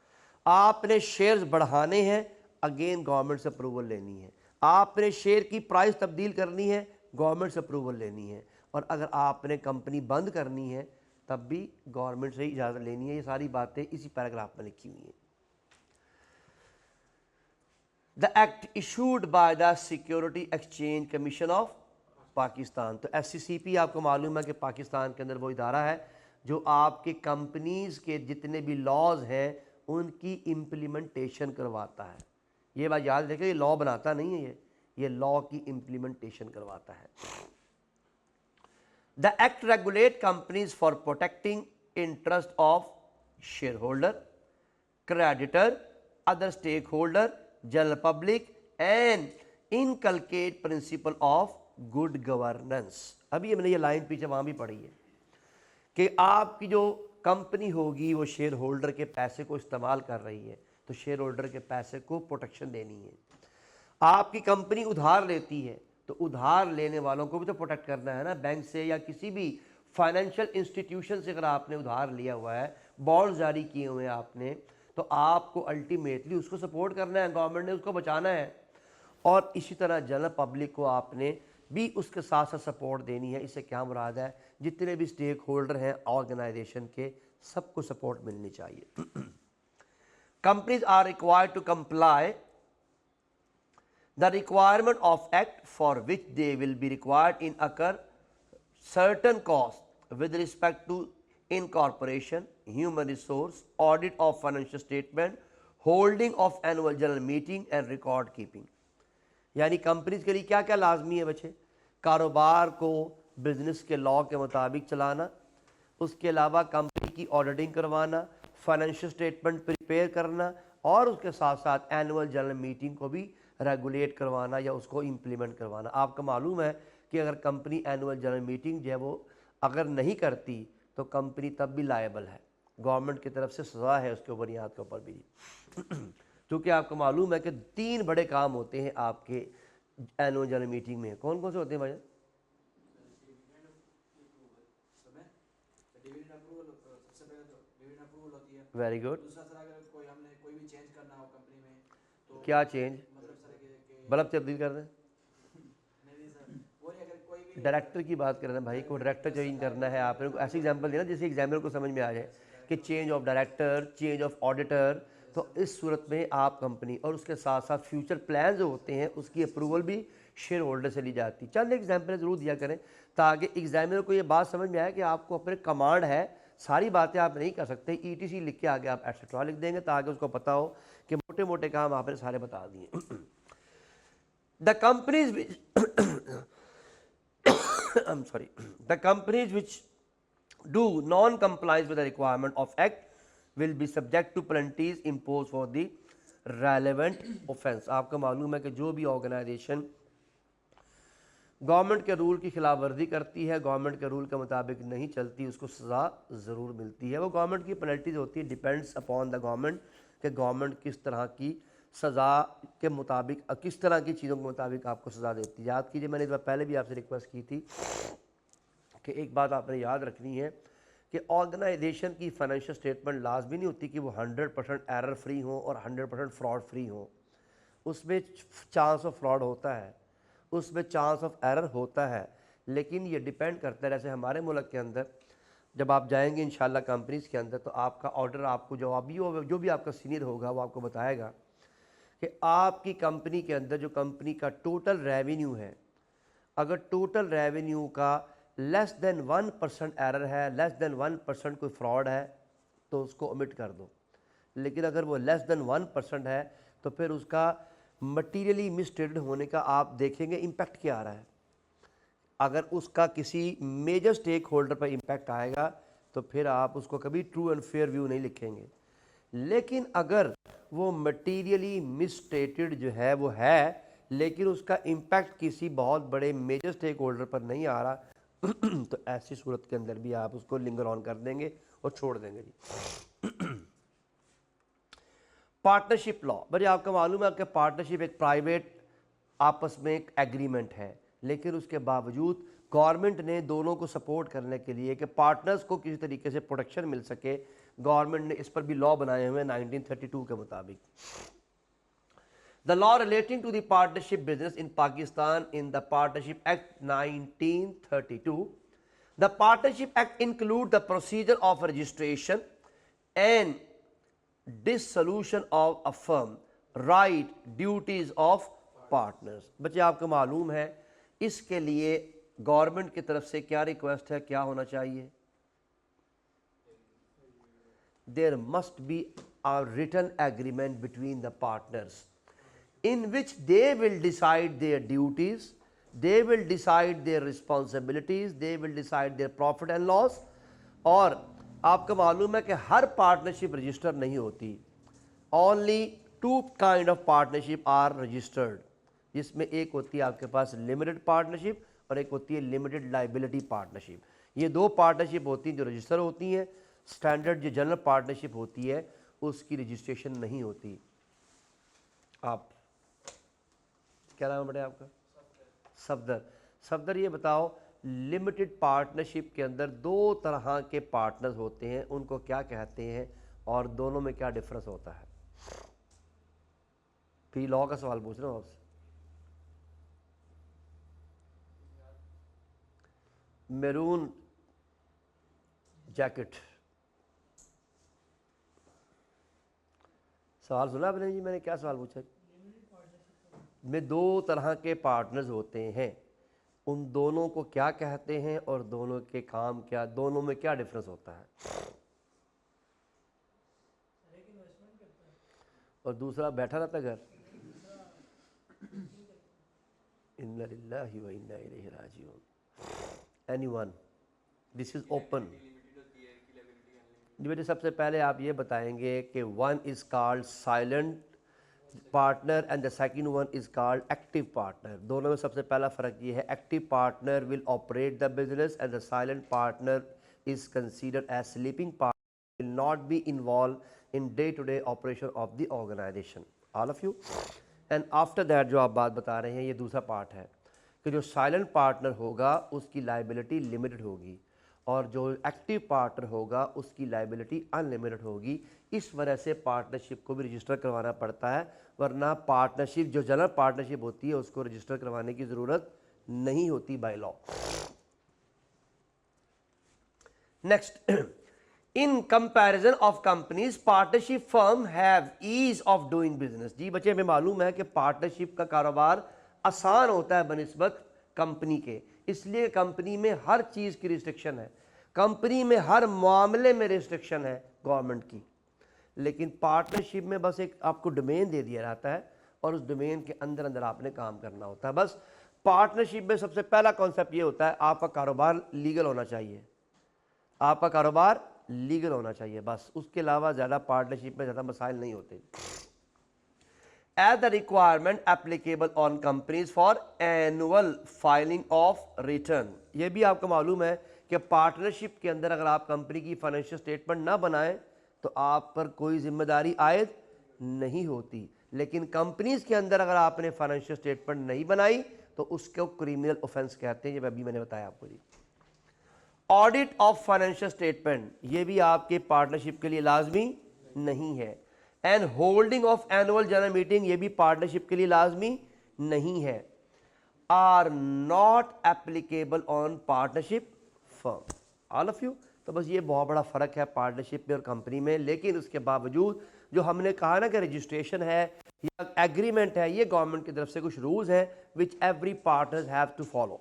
आपने शेयर्स बढ़ाने हैं, अगेन गवर्नमेंट से अप्रूवल लेनी है। आपने शेयर की प्राइस तब्दील करनी है, गवर्नमेंट से अप्रूवल लेनी है। और अगर आपने कंपनी बंद करनी है तब भी गवर्नमेंट से ही इजाज़त लेनी है। ये सारी बातें इसी पैराग्राफ में लिखी हुई हैं। The act issued by the security exchange commission of Pakistan. तो SCCP आपको मालूम है कि पाकिस्तान के अंदर वो इदारा है जो आपके कंपनीज के जितने भी लॉज हैं उनकी इम्प्लीमेंटेशन करवाता है। ये बात याद रखें, ये लॉ बनाता नहीं है, ये लॉ की इम्प्लीमेंटेशन करवाता है। The act regulate companies for protecting interest of share holder, creditor, other stakeholder, general public and inculcate principle of good governance। अभी मैंने ये लाइन पीछे वहाँ भी पढ़ी है कि आपकी जो कंपनी होगी वो शेयर होल्डर के पैसे को इस्तेमाल कर रही है तो शेयर होल्डर के पैसे को प्रोटेक्शन देनी है। आपकी कंपनी उधार लेती है तो उधार लेने वालों को भी तो प्रोटेक्ट करना है ना, बैंक से या किसी भी फाइनेंशियल इंस्टीट्यूशन से अगर आपने उधार लिया हुआ है, बॉन्ड जारी किए हुए हैं आपने, तो आपको अल्टीमेटली उसको सपोर्ट करना है, गवर्नमेंट ने उसको बचाना है। और इसी तरह जनरल पब्लिक को आपने भी उसके साथ साथ सपोर्ट देनी है। इससे क्या मुराद है, जितने भी स्टेक होल्डर हैं ऑर्गेनाइजेशन के, सबको सपोर्ट मिलनी चाहिए। Companies are required to comply the requirement of act for which they will be required incur certain cost with respect to incorporation, human resource, audit of financial statement, holding of annual general meeting and record keeping। यानी companies के लिए क्या क्या लाजमी है बच्चे, कारोबार को बिजनेस के लॉ के मुताबिक चलाना, उसके अलावा कंपनी की ऑडिटिंग करवाना, फाइनेंशियल स्टेटमेंट प्रिपेयर करना और उसके साथ साथ एनुअल जनरल मीटिंग को भी रेगुलेट करवाना या उसको इम्प्लीमेंट करवाना। आपको मालूम है कि अगर कंपनी एनुअल जनरल मीटिंग जो है वो अगर नहीं करती तो कंपनी तब भी लायबल है, गवर्नमेंट की तरफ से सज़ा है उसके बुनियाद के ऊपर भी। क्योंकि आपको मालूम है कि 3 बड़े काम होते हैं आपके एनुअल जनरल मीटिंग में। कौन कौन से होते हैं भाई? Very good. क्या चेंज? बल्ब तब्दील कर दें। डायरेक्टर की बात कर रहे हैं भाई, को डायरेक्टर चेंज करना है आपने, ऐसे एग्जांपल देना जिससे एग्जामिनर को समझ में आ जाए कि change of director, change of auditor. तो इस सूरत में आप कंपनी और उसके साथ साथ फ्यूचर प्लान जो होते हैं उसकी अप्रूवल भी शेयर होल्डर से ली जाती है। चंद एग्जाम्पल ज़रूर दिया करें ताकि एग्जामिनर को ये बात समझ में आए कि आपको अपने कमांड है, सारी बातें आप नहीं कर सकते। ETC लिख के आगे आप एटसेट्रा लिख देंगे ताकि उसको पता हो कि मोटे मोटे काम आपने सारे बता दिए। The companies I'm sorry, the companies which do non-compliance with the requirement of act will be subject to penalties imposed for the relevant offence। आपको मालूम है कि जो भी ऑर्गेनाइजेशन गवर्नमेंट के रूल की खिलाफ वर्जी करती है, गवर्नमेंट के रूल के मुताबिक नहीं चलती, उसको सज़ा ज़रूर मिलती है। वो गवर्नमेंट की पेनल्टीज होती है, डिपेंड्स अपॉन द गवर्नमेंट कि गवर्नमेंट किस तरह की सज़ा के मुताबिक, किस तरह की चीज़ों के मुताबिक आपको सज़ा देती है। याद कीजिए, मैंने इस बार पहले भी आपसे रिक्वेस्ट की थी कि एक बात आपने याद रखनी है कि ऑर्गेनाइजेशन की फाइनेंशियल स्टेटमेंट लाजमी नहीं होती कि वो 100% एरर फ्री हो और 100% फ्रॉड फ्री हो। उसमें चांस ऑफ फ्रॉड होता है, उसमें चांस ऑफ एरर होता है, लेकिन ये डिपेंड करता है। जैसे हमारे मुल्क के अंदर जब आप जाएंगे इंशाल्लाह कंपनीज़ के अंदर, तो आपका ऑर्डर आपको जो भी आपका सीनियर होगा वो आपको बताएगा कि आपकी कंपनी के अंदर जो कंपनी का टोटल रेवेन्यू है, अगर टोटल रेवेन्यू का लेस देन 1% एरर है, लेस देन 1% कोई फ्रॉड है तो उसको ओमिट कर दो। लेकिन अगर वो लेस देन 1% है तो फिर उसका मटीरियली मिसस्टेटेड होने का आप देखेंगे इम्पैक्ट क्या आ रहा है। अगर उसका किसी मेजर स्टेक होल्डर पर इम्पैक्ट आएगा तो फिर आप उसको कभी ट्रू एंड फेयर व्यू नहीं लिखेंगे। लेकिन अगर वो मटीरियली मिसस्टेटेड जो है वो है, लेकिन उसका इम्पैक्ट किसी बहुत बड़े मेजर स्टेक होल्डर पर नहीं आ रहा तो ऐसी सूरत के अंदर भी आप उसको लिंगर ऑन कर देंगे और छोड़ देंगे जी। पार्टनरशिप लॉ, भाई आपको मालूम है कि पार्टनरशिप एक प्राइवेट आपस में एक एग्रीमेंट है, लेकिन उसके बावजूद गवर्नमेंट ने दोनों को सपोर्ट करने के लिए कि पार्टनर्स को किसी तरीके से प्रोटेक्शन मिल सके, गवर्नमेंट ने इस पर भी लॉ बनाए हुए 1932 के मुताबिक। The law relating to the partnership business in Pakistan in the Partnership Act 1932. The Partnership Act includes the procedure of registration and dissolution of a firm, right duties of partners. बच्चे आपको मालूम है इसके लिए गवर्नमेंट की तरफ से क्या रिक्वेस्ट है, क्या होना चाहिए? There must be a written agreement between the partners in which they will decide their duties, they will decide their responsibilities, they will decide their profit and loss। और आपको मालूम है कि हर पार्टनरशिप रजिस्टर नहीं होती, only 2 kind of partnership are registered, जिसमें एक होती है आपके पास लिमिटेड पार्टनरशिप और एक होती है लिमिटेड लाइबिलिटी पार्टनरशिप। ये 2 पार्टनरशिप होती हैं जो रजिस्टर होती हैं। स्टैंडर्ड जो जनरल पार्टनरशिप होती है उसकी रजिस्ट्रेशन नहीं होती। आप क्या नाम है बेटे आपका? सफदर। सफदर ये बताओ, लिमिटेड पार्टनरशिप के अंदर 2 तरह के पार्टनर्स होते हैं, उनको क्या कहते हैं और दोनों में क्या डिफरेंस होता है? फिर लॉ का सवाल पूछ रहा हूँ आपसे। मैरून जैकेट, सवाल सुना आपने जी? मैंने क्या सवाल पूछा? में 2 तरह के पार्टनर्स होते हैं, उन दोनों को क्या कहते हैं और दोनों के काम क्या, दोनों में क्या डिफरेंस होता है? और दूसरा बैठा रहता घर। इन्ना लिल्लाहि व इन्ना इलैहि राजिऊन। एनीवन? This is open. जी बेटे, सबसे पहले आप ये बताएंगे कि one is called silent partner and the second one is called active partner. दोनों में सबसे पहला फ़र्क ये है, active partner will operate the business and the silent partner is considered as sleeping partner, will not be involve in day to day operation of the organisation. All of you. And after that जो आप बात बता रहे हैं, ये दूसरा part है कि जो साइलेंट पार्टनर होगा उसकी लाइबिलिटी लिमिटेड होगी और जो एक्टिव पार्टनर होगा उसकी लाइबिलिटी अनलिमिटेड होगी। इस वजह से पार्टनरशिप को भी रजिस्टर करवाना पड़ता है, वरना पार्टनरशिप जो जनरल पार्टनरशिप होती है उसको रजिस्टर करवाने की ज़रूरत नहीं होती by law. Next, in comparison of companies partnership firm have ease of doing business. जी बच्चे, हमें मालूम है कि पार्टनरशिप का कारोबार आसान होता है बनिस्बत कंपनी के, इसलिए कंपनी में हर चीज़ की रिस्ट्रिक्शन है, कंपनी में हर मामले में रिस्ट्रिक्शन है गवर्नमेंट की। लेकिन पार्टनरशिप में बस एक आपको डोमेन दे दिया जाता है और उस डोमेन के अंदर अंदर आपने काम करना होता है। बस पार्टनरशिप में सबसे पहला कॉन्सेप्ट ये होता है, आपका कारोबार लीगल होना चाहिए, आपका कारोबार लीगल होना चाहिए, बस। उसके अलावा ज़्यादा पार्टनरशिप में ज़्यादा मसाइल नहीं होते। As the requirement applicable on companies for annual filing of return. ये भी आपको मालूम है कि पार्टनरशिप के अंदर अगर आप कंपनी की फाइनेंशियल स्टेटमेंट ना बनाएं तो आप पर कोई जिम्मेदारी आयद नहीं होती, लेकिन कंपनीज के अंदर अगर आपने फाइनेंशियल स्टेटमेंट नहीं बनाई तो उसको क्रिमिनल ऑफेंस कहते हैं, ये अभी मैंने बताया आपको जी। ऑडिट ऑफ फाइनेंशियल स्टेटमेंट, ये भी आपके पार्टनरशिप के लिए लाजमी नहीं है। And holding of annual general meeting, ये भी पार्टनरशिप के लिए लाजमी नहीं है। Are not applicable on partnership firm. All of you. तो बस ये बहुत बड़ा फ़र्क है पार्टनरशिप में और कंपनी में। लेकिन उसके बावजूद जो हमने कहा ना कि रजिस्ट्रेशन है या एग्रीमेंट है, ये गवर्नमेंट की तरफ से कुछ रूल्स हैं which every partner have to follow.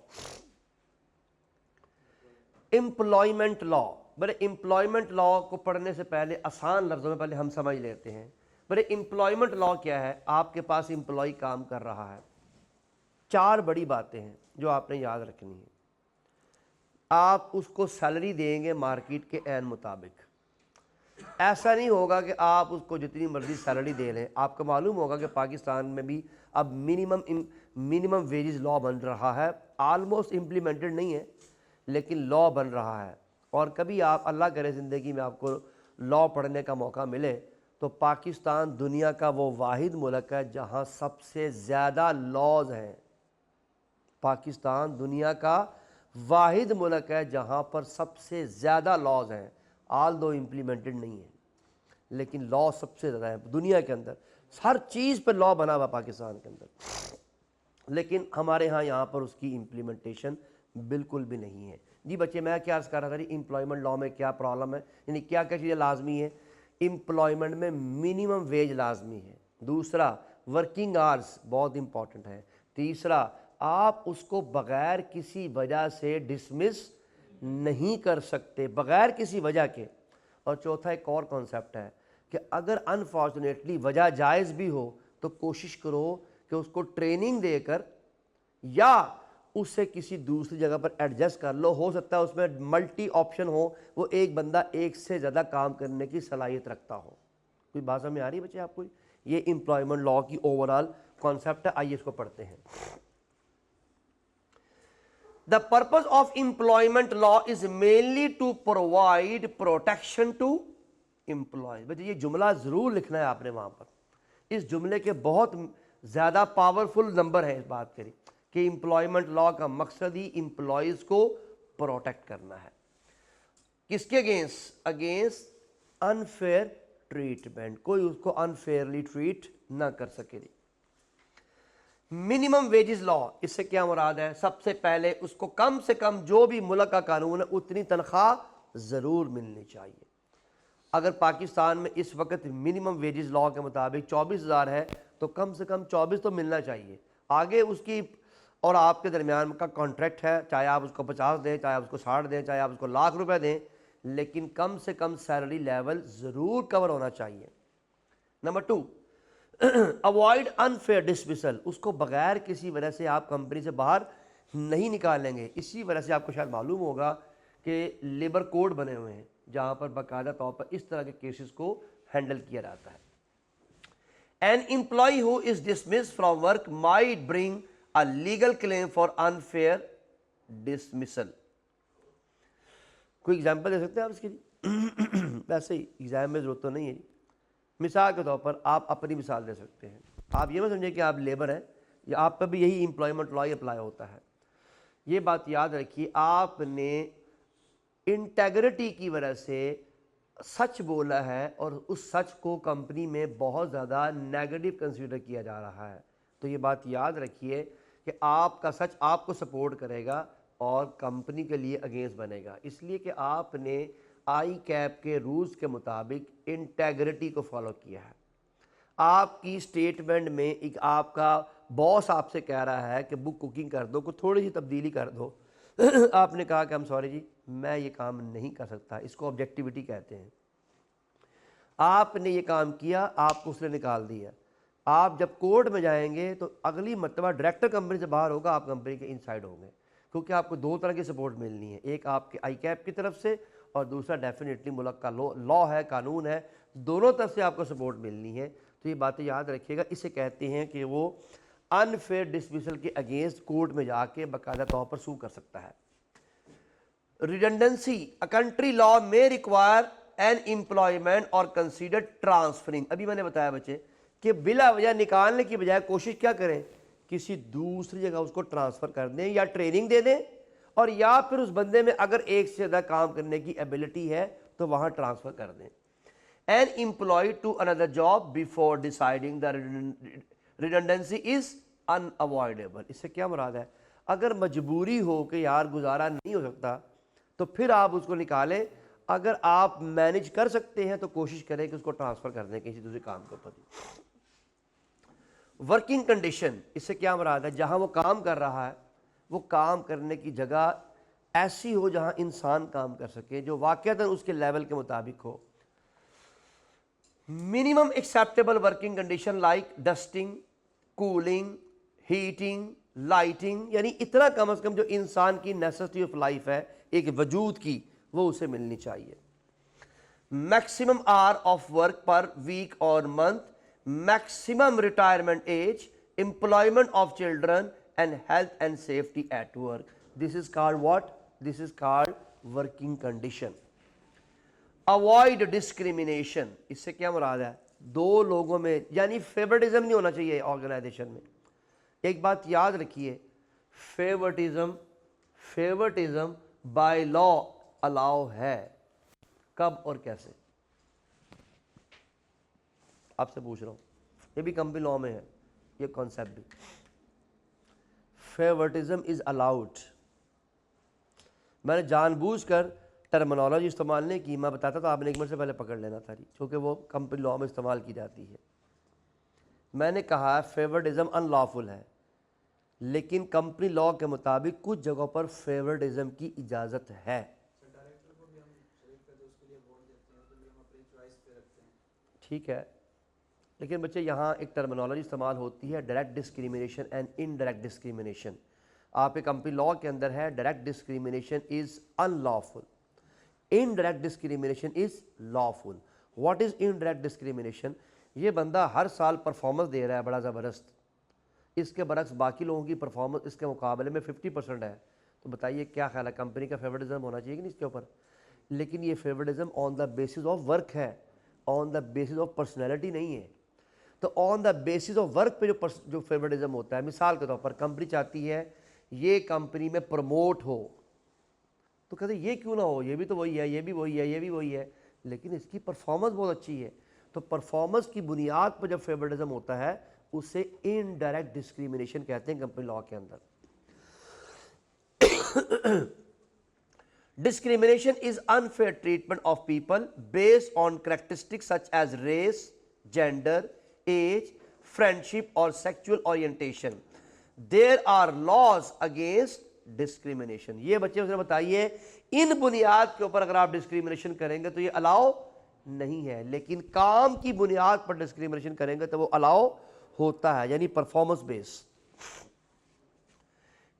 Employment law, बड़े एम्प्लॉयमेंट लॉ को पढ़ने से पहले आसान लफ्ज़ों में पहले हम समझ लेते हैं। बड़े एम्प्लॉयमेंट लॉ क्या है? आपके पास एम्प्लॉय काम कर रहा है, 4 बड़ी बातें हैं जो आपने याद रखनी है। आप उसको सैलरी देंगे मार्केट के ऐन मुताबिक, ऐसा नहीं होगा कि आप उसको जितनी मर्जी सैलरी दे लें। आपको मालूम होगा कि पाकिस्तान में भी अब मिनिमम वेजेस लॉ बन रहा है, ऑलमोस्ट इम्प्लीमेंटेड नहीं है लेकिन लॉ बन रहा है। और कभी आप अल्लाह करे ज़िंदगी में आपको लॉ पढ़ने का मौका मिले तो पाकिस्तान दुनिया का वो वाहिद मुल्क है जहाँ सबसे ज़्यादा लॉज हैं। पाकिस्तान दुनिया का वाहिद मुल्क है जहाँ पर सबसे ज़्यादा लॉज हैं, आल दो इम्प्लीमेंटेड नहीं है लेकिन लॉ सबसे ज़्यादा है दुनिया के अंदर। हर चीज़ पर लॉ बना हुआ पाकिस्तान के अंदर, लेकिन हमारे यहाँ पर उसकी इम्प्लीमेंटेशन बिल्कुल भी नहीं है। जी बच्चे, मैं क्या अर्ज़ कर रहा था, एम्प्लॉयमेंट लॉ में क्या प्रॉब्लम है, यानी क्या क्या चीज़ें लाजमी है। एम्प्लॉयमेंट में मिनिमम वेज लाजमी है, दूसरा वर्किंग आवर्स बहुत इंपॉर्टेंट है। तीसरा आप उसको बगैर किसी वजह से डिसमिस नहीं कर सकते, बगैर किसी वजह के। और चौथा एक और कॉन्सेप्ट है कि अगर अनफॉर्चुनेटली वजह जायज़ भी हो तो कोशिश करो कि उसको ट्रेनिंग देकर या उससे किसी दूसरी जगह पर एडजस्ट कर लो। हो सकता है उसमें मल्टी ऑप्शन हो, वो एक बंदा एक से ज़्यादा काम करने की सलाहियत रखता हो। कोई बात समझ में आ रही है बच्चे आपको? ये एम्प्लॉयमेंट लॉ की ओवरऑल कॉन्सेप्ट है। आइए इसको पढ़ते हैं। The purpose of employment law is mainly to provide protection to employee. बच्चे ये जुमला जरूर लिखना है आपने वहां पर। इस जुमले के बहुत ज्यादा पावरफुल नंबर है इस बात के कि एम्प्लॉयमेंट लॉ का मकसद ही एम्प्लॉयज को प्रोटेक्ट करना है। किसके अगेंस्ट? अगेंस्ट अनफेयर ट्रीटमेंट, कोई उसको अनफेयरली ट्रीट ना कर सके। मिनिमम वेजेस लॉ, इससे क्या मुराद है? सबसे पहले उसको कम से कम जो भी मुल्क का कानून है उतनी तनख्वाह जरूर मिलनी चाहिए। अगर पाकिस्तान में इस वक्त मिनिमम वेजेस लॉ के मुताबिक 24,000 है तो कम से कम 24 तो मिलना चाहिए। आगे उसकी और आपके दरमियान का कॉन्ट्रैक्ट है, चाहे आप उसको 50 दें, चाहे आप उसको 60 दें, चाहे आप उसको लाख रुपए दें, लेकिन कम से कम सैलरी लेवल ज़रूर कवर होना चाहिए। नंबर 2, अवॉइड अनफेयर डिसमिसल, उसको बगैर किसी वजह से आप कंपनी से बाहर नहीं निकालेंगे। इसी वजह से आपको शायद मालूम होगा कि लेबर कोड बने हुए हैं जहाँ पर बाकायदा तौर पर इस तरह के केसेस को हैंडल किया जाता है। An employee who is dismiss from work might bring a legal claim for unfair dismissal. कोई एग्जाम्पल दे सकते हैं आप इसके लिए? वैसे ही एग्जाम में जरूरत तो नहीं है। मिसाल के तौर पर आप अपनी मिसाल दे सकते हैं। आप ये मत समझिए कि आप लेबर हैं, या आप पर भी यही एम्प्लॉयमेंट लॉ अप्लाई होता है। ये बात याद रखिए, आपने इंटेग्रिटी की वजह से सच बोला है और उस सच को कंपनी में बहुत ज़्यादा नेगेटिव कंसीडर किया जा रहा है। तो ये बात याद रखिए कि आपका सच आपको सपोर्ट करेगा और कंपनी के लिए अगेंस्ट बनेगा, इसलिए कि आपने आई कैप के रूल्स के मुताबिक इंटेग्रिटी को फॉलो किया है। आपकी स्टेटमेंट में एक आपका बॉस आपसे कह रहा है कि बुक कुकिंग कर दो, को थोड़ी सी तब्दीली कर दो। आपने कहा कि हम सॉरी जी, मैं ये काम नहीं कर सकता, इसको ऑब्जेक्टिविटी कहते हैं। आपने ये काम किया, आपको उसने निकाल दिया। आप जब कोर्ट में जाएंगे तो अगली मरतबा डायरेक्टर कंपनी से बाहर होगा, आप कंपनी के इनसाइड होंगे, क्योंकि आपको दो तरह की सपोर्ट मिलनी है, एक आपके आई कैप की तरफ से और दूसरा डेफिनेटली मुल्क का लॉ है, कानून है, दोनों तरफ से आपको सपोर्ट मिलनी है। तो ये बातें याद रखिएगा। इसे कहते हैं कि वो अनफेयर डिसमिसल के अगेंस्ट कोर्ट में जाके बाकायदा तौर पर सू कर सकता है। रिडंडेंसी, अ कंट्री लॉ में रिक्वायर एन एम्प्लॉयमेंट और कंसीडर ट्रांसफरिंग। अभी मैंने बताया बच्चे कि बिला वजह निकालने की बजाय कोशिश क्या करें, किसी दूसरी जगह उसको ट्रांसफर कर दें या ट्रेनिंग दे दें, और या फिर उस बंदे में अगर एक से ज़्यादा काम करने की एबिलिटी है तो वहां ट्रांसफर कर दें। An employee to another job before deciding the redundancy is unavoidable. इससे क्या मुराद है? अगर मजबूरी हो कि यार गुजारा नहीं हो सकता तो फिर आप उसको निकालें। अगर आप मैनेज कर सकते हैं तो कोशिश करें कि उसको ट्रांसफर कर दें किसी दूसरे काम के ऊपर। वर्किंग कंडीशन, इससे क्या मुराद है? जहां वो काम कर रहा है वो काम करने की जगह ऐसी हो जहां इंसान काम कर सके, जो वाकईतन उसके लेवल के मुताबिक हो। Minimum acceptable working condition like dusting, cooling, heating, lighting, यानी इतना कम से कम जो इंसान की नेसेसिटी ऑफ लाइफ है एक वजूद की, वो उसे मिलनी चाहिए। Maximum hour of work per week और month, maximum retirement age, employment of children and health and safety at work. This is called what? This is called working condition. Avoid discrimination. इससे क्या मुराद है? दो लोगों में यानी फेवरेटिज्म नहीं होना चाहिए ऑर्गेनाइजेशन में। एक बात याद रखिए, फेवरेटिज्म बाय लॉ अलाउ है। कब और कैसे? आपसे पूछ रहा हूं, ये भी कंपनी लॉ में है ये कॉन्सेप्ट भी। Favouritism is allowed. मैंने जानबूझकर टर्मिनोलॉजी इस्तेमाल नहीं की, मैं बताता तो आपने एक मिनट से पहले पकड़ लेना था, क्योंकि वो कंपनी लॉ में इस्तेमाल की जाती है। मैंने कहा फेवरेटिज्म अनलॉफुल है, लेकिन कंपनी लॉ के मुताबिक कुछ जगहों पर फेवरेटिज्म की इजाज़त है। ठीक है, लेकिन बच्चे यहाँ एक टर्मिनोलॉजी इस्तेमाल होती है direct discrimination and indirect discrimination. आपके कंपनी लॉ के अंदर है direct discrimination is unlawful, indirect discrimination is lawful. What is indirect discrimination? ये बंदा हर साल परफॉर्मेंस दे रहा है बड़ा ज़बरदस्त, इसके बरक्स बाकी लोगों की परफॉर्मेंस इसके मुकाबले में 50% है, तो बताइए क्या ख्याल है, कंपनी का फेवरेटिज्म होना चाहिए कि नहीं इसके ऊपर? लेकिन ये favouritism on the basis of work है, on the basis of personality नहीं है। तो on the basis of work पे जो फेवरेटिज्म होता है, मिसाल के तौर पर कंपनी चाहती है ये कंपनी में प्रमोट हो, तो कहते ये क्यों ना हो, ये भी तो वही है, ये भी वही है, ये भी वही है, लेकिन इसकी परफॉर्मेंस बहुत अच्छी है। तो परफॉर्मेंस की बुनियाद पर जब फेवरेटिज्म होता है उसे इनडायरेक्ट डिस्क्रिमिनेशन कहते हैं कंपनी लॉ के अंदर। Discrimination is unfair treatment of people based on characteristics such as race, gender, age, friendship और sexual orientation. There are laws against discrimination. ये बच्चे मुझे बताइए, इन बुनियाद के ऊपर अगर आप डिस्क्रिमिनेशन करेंगे तो ये अलाउ नहीं है, लेकिन काम की बुनियाद पर डिस्क्रिमिनेशन करेंगे तो वो अलाउ होता है, यानी परफॉर्मेंस बेस।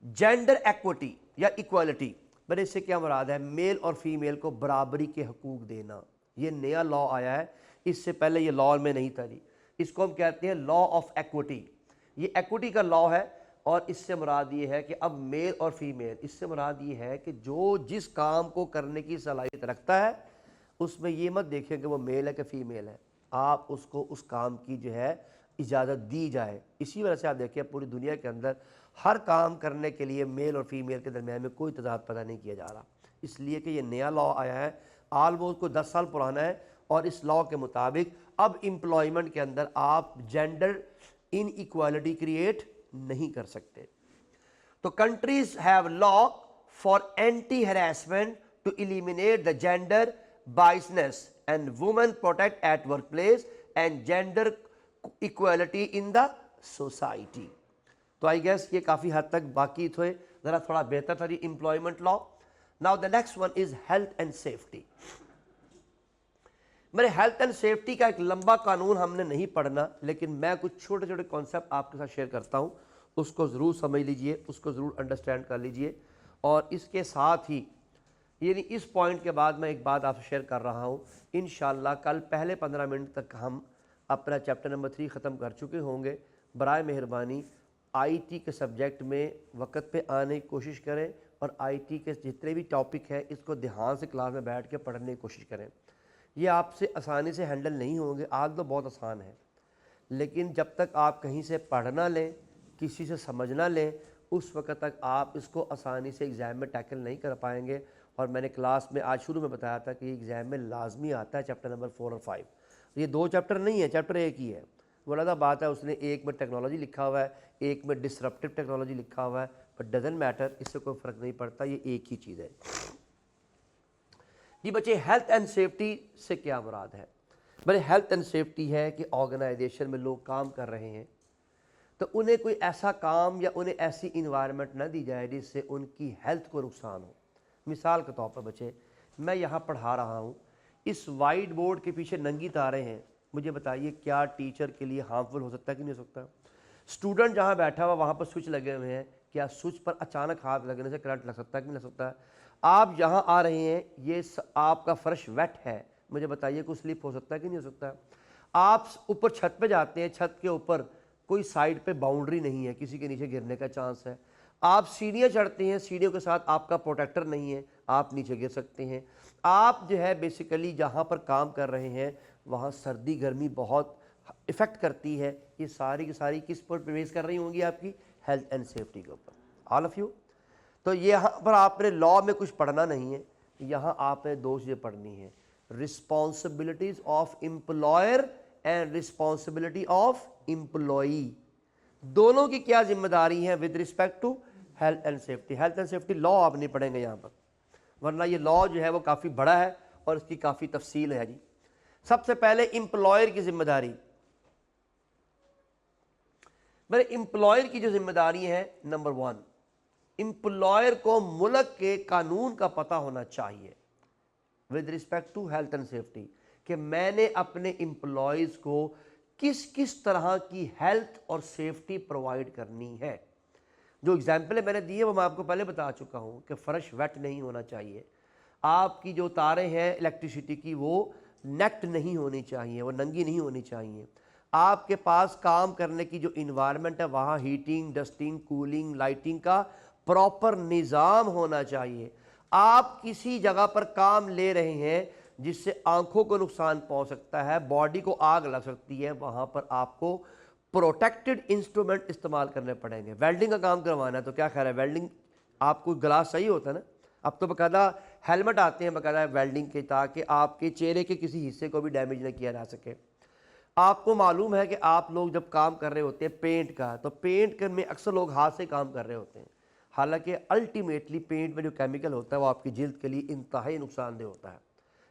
जेंडर एक्विटी या इक्वालिटी, मेरे इससे क्या मुराद है? मेल और फीमेल को बराबरी के हकूक देना। ये नया लॉ आया है, इससे पहले ये लॉ में नहीं था जी। इसको हम कहते हैं लॉ ऑफ एक्विटी। ये एक्विटी का लॉ है और इससे मुराद ये है कि अब मेल और फीमेल, इससे मुराद ये है कि जो जिस काम को करने की सलाहियत रखता है उसमें ये मत देखें कि वो मेल है कि फीमेल है, आप उसको उस काम की जो है इजाज़त दी जाए। इसी वजह से आप देखिए पूरी दुनिया के अंदर हर काम करने के लिए मेल और फीमेल के दरमियान में कोई तजाद पैदा नहीं किया जा रहा, इसलिए कि ये नया लॉ आया है, ऑलमोस्ट कोई 10 साल पुराना है, और इस लॉ के मुताबिक अब एम्प्लॉयमेंट के अंदर आप जेंडर इन इक्वालिटी क्रिएट नहीं कर सकते। तो countries have law for anti harassment to eliminate the gender biasness and women protect at work place and gender equality in the society. तो आई गेस ये काफ़ी हद तक बाकी थे, ज़रा थोड़ा बेहतर था जी employment law. Now the next one is health and safety. मेरे हेल्थ एंड सेफ्टी का एक लंबा कानून हमने नहीं पढ़ना, लेकिन मैं कुछ छोटे छोटे कॉन्सेप्ट आपके साथ शेयर करता हूँ, उसको ज़रूर समझ लीजिए, उसको ज़रूर अंडरस्टैंड कर लीजिए। और इसके साथ ही यानी इस पॉइंट के बाद मैं एक बात आपसे शेयर कर रहा हूँ, इंशाल्लाह कल पहले 15 मिनट तक हम अपना चैप्टर नंबर 3 ख़त्म कर चुके होंगे। बराए मेहरबानी आईटी के सब्जेक्ट में वक्त पे आने की कोशिश करें और आईटी के जितने भी टॉपिक हैं इसको ध्यान से क्लास में बैठ के पढ़ने की कोशिश करें। ये आपसे आसानी से हैंडल नहीं होंगे, आज तो बहुत आसान है, लेकिन जब तक आप कहीं से पढ़ना लें, किसी से समझना लें, उस वक्त तक आप इसको आसानी से एग्ज़ाम में टैकल नहीं कर पाएंगे। और मैंने क्लास में आज शुरू में बताया था कि एग्ज़ाम में लाजमी आता है चैप्टर नंबर 4 और 5। ये 2 चैप्टर नहीं है, चैप्टर एक ही है। वो अलग बात है, उसने एक में टेक्नोलॉजी लिखा हुआ है, एक में डिसरप्टिव टेक्नोलॉजी लिखा हुआ है, बट डजंट मैटर, इससे कोई फ़र्क नहीं पड़ता, ये एक ही चीज़ है जी। बच्चे हेल्थ एंड सेफ्टी से क्या मुराद है? मेरे हेल्थ एंड सेफ्टी है कि ऑर्गेनाइजेशन में लोग काम कर रहे हैं तो उन्हें कोई ऐसा काम या उन्हें ऐसी इन्वायरमेंट ना दी जाए जिससे उनकी हेल्थ को नुकसान हो। मिसाल के तौर पर बच्चे, मैं यहाँ पढ़ा रहा हूँ, इस वाइट बोर्ड के पीछे नंगी तारें हैं, मुझे बताइए क्या टीचर के लिए हार्मफुल हो सकता है कि नहीं हो सकता? स्टूडेंट जहाँ बैठा हुआ वहाँ पर स्विच लगे हुए हैं, क्या स्विच पर अचानक हाथ लगने से करंट लग सकता है कि नहीं लग सकता? आप जहाँ आ रहे हैं ये आपका फर्श वेट है, मुझे बताइए कुछ स्लिप हो सकता है कि नहीं हो सकता? आप ऊपर छत पे जाते हैं, छत के ऊपर कोई साइड पे बाउंड्री नहीं है, किसी के नीचे गिरने का चांस है। आप सीढ़ियाँ चढ़ते हैं, सीढ़ियों के साथ आपका प्रोटेक्टर नहीं है, आप नीचे गिर सकते हैं। आप जो है बेसिकली जहाँ पर काम कर रहे हैं वहाँ सर्दी गर्मी बहुत इफ़ेक्ट करती है। ये सारी की सारी किस पर बेस कर रही होंगी? आपकी हेल्थ एंड सेफ्टी के ऊपर, ऑल ऑफ यू। तो यहाँ पर आपने लॉ में कुछ पढ़ना नहीं है, यहाँ आपने 2 चीज़ें पढ़नी है, responsibilities of employer and responsibility of employee. दोनों की क्या जिम्मेदारी है with respect to health and safety. Health and safety law आप नहीं पढ़ेंगे यहाँ पर, वरना ये लॉ जो है वो काफ़ी बड़ा है और इसकी काफ़ी तफसील है जी। सबसे पहले एम्प्लॉयर की जिम्मेदारी, मेरे एम्प्लॉयर की जो जिम्मेदारी है, नंबर 1, एम्प्लॉयर को मुल्क के कानून का पता होना चाहिए with respect to health and safety, कि मैंने अपने एम्प्लॉयज़ को किस किस तरह की हेल्थ और सेफ्टी प्रोवाइड करनी है। जो एग्जाम्पल मैंने दी है वो मैं आपको पहले बता चुका हूँ कि फ़र्श वेट नहीं होना चाहिए, आपकी जो तारें हैं इलेक्ट्रिसिटी की वो नेट नहीं होनी चाहिए, वो नंगी नहीं होनी चाहिए, आपके पास काम करने की जो इन्वायरमेंट है वहाँ हीटिंग, डस्टिंग, कूलिंग, लाइटिंग का प्रॉपर निज़ाम होना चाहिए। आप किसी जगह पर काम ले रहे हैं जिससे आंखों को नुकसान पहुंच सकता है, बॉडी को आग लग सकती है, वहां पर आपको प्रोटेक्टेड इंस्ट्रूमेंट इस्तेमाल करने पड़ेंगे। वेल्डिंग का काम करवाना है तो क्या खैर है, वेल्डिंग आपको ग्लास सही होता है ना, अब तो बाकायदा हेलमेट आते हैं बाकायदा वेल्डिंग के, ताकि आपके चेहरे के किसी हिस्से को भी डैमेज न किया जा सके। आपको मालूम है कि आप लोग जब काम कर रहे होते हैं पेंट का, तो पेंट में अक्सर लोग हाथ से काम कर रहे होते हैं, हालांकि अल्टीमेटली पेंट में जो केमिकल होता है वो आपकी जिल्द के लिए इंतहाई नुकसानदेह होता है,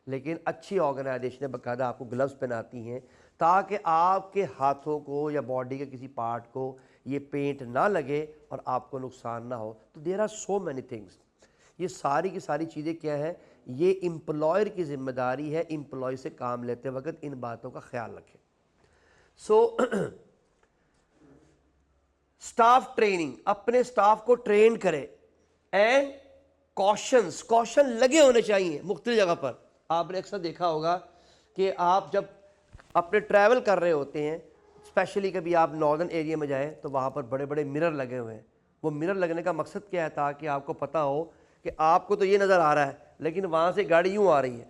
लेकिन अच्छी ऑर्गेनाइजेशनें बाकायदा आपको ग्लव्स पहनाती हैं ताकि आपके हाथों को या बॉडी के किसी पार्ट को ये पेंट ना लगे और आपको नुकसान ना हो। तो there are so many things, ये सारी की सारी चीज़ें क्या है, ये एम्प्लॉयर की जिम्मेदारी है, एम्प्लॉय से काम लेते वक्त इन बातों का ख्याल रखें। सो स्टाफ ट्रेनिंग, अपने स्टाफ को ट्रेन करें, एंड कॉशन लगे होने चाहिए मुख्तलिफ जगह पर। आपने अक्सर देखा होगा कि आप जब अपने ट्रैवल कर रहे होते हैं, स्पेशली कभी आप नॉर्दर्न एरिया में जाएं तो वहाँ पर बड़े बड़े मिरर लगे हुए हैं। वो मिरर लगने का मकसद क्या है, ताकि आपको पता हो कि आपको तो ये नज़र आ रहा है लेकिन वहाँ से गाड़ी यूँ आ रही है,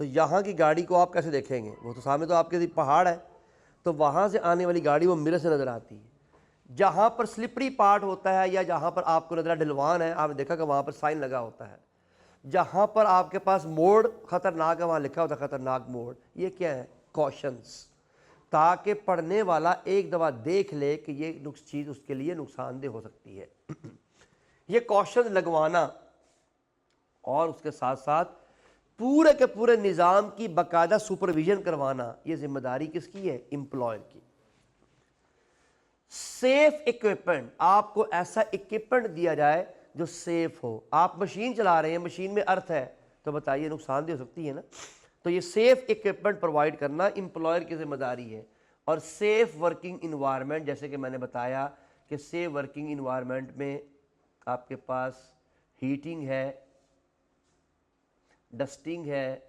तो यहाँ की गाड़ी को आप कैसे देखेंगे, वो तो सामने तो आपके पहाड़ है, तो वहाँ से आने वाली गाड़ी वो मिरर से नज़र आती है। जहाँ पर स्लिपरी पार्ट होता है या जहाँ पर आपको नज़र ढलवान है, आपने देखा कि वहाँ पर साइन लगा होता है। जहाँ पर आपके पास मोड़ ख़तरनाक है वहाँ लिखा होता है ख़तरनाक मोड़। ये क्या है, कॉशंस, ताकि पढ़ने वाला एक दफ़ा देख ले कि ये चीज़ उसके लिए नुकसानदेह हो सकती है। ये कॉशन लगवाना और उसके साथ साथ पूरे के पूरे निज़ाम की बाकायदा सुपरविजन करवाना, ये जिम्मेदारी किसकी है, एम्प्लॉयर की। सेफ इक्विपमेंट, आपको ऐसा इक्विपमेंट दिया जाए जो सेफ हो। आप मशीन चला रहे हैं, मशीन में अर्थ है, तो बताइए नुकसानदेह हो सकती है ना। तो ये सेफ इक्विपमेंट प्रोवाइड करना एम्प्लॉयर की जिम्मेदारी है। और सेफ वर्किंग इन्वायरमेंट, जैसे कि मैंने बताया कि सेफ वर्किंग इन्वायरमेंट में आपके पास हीटिंग है, डस्टिंग है,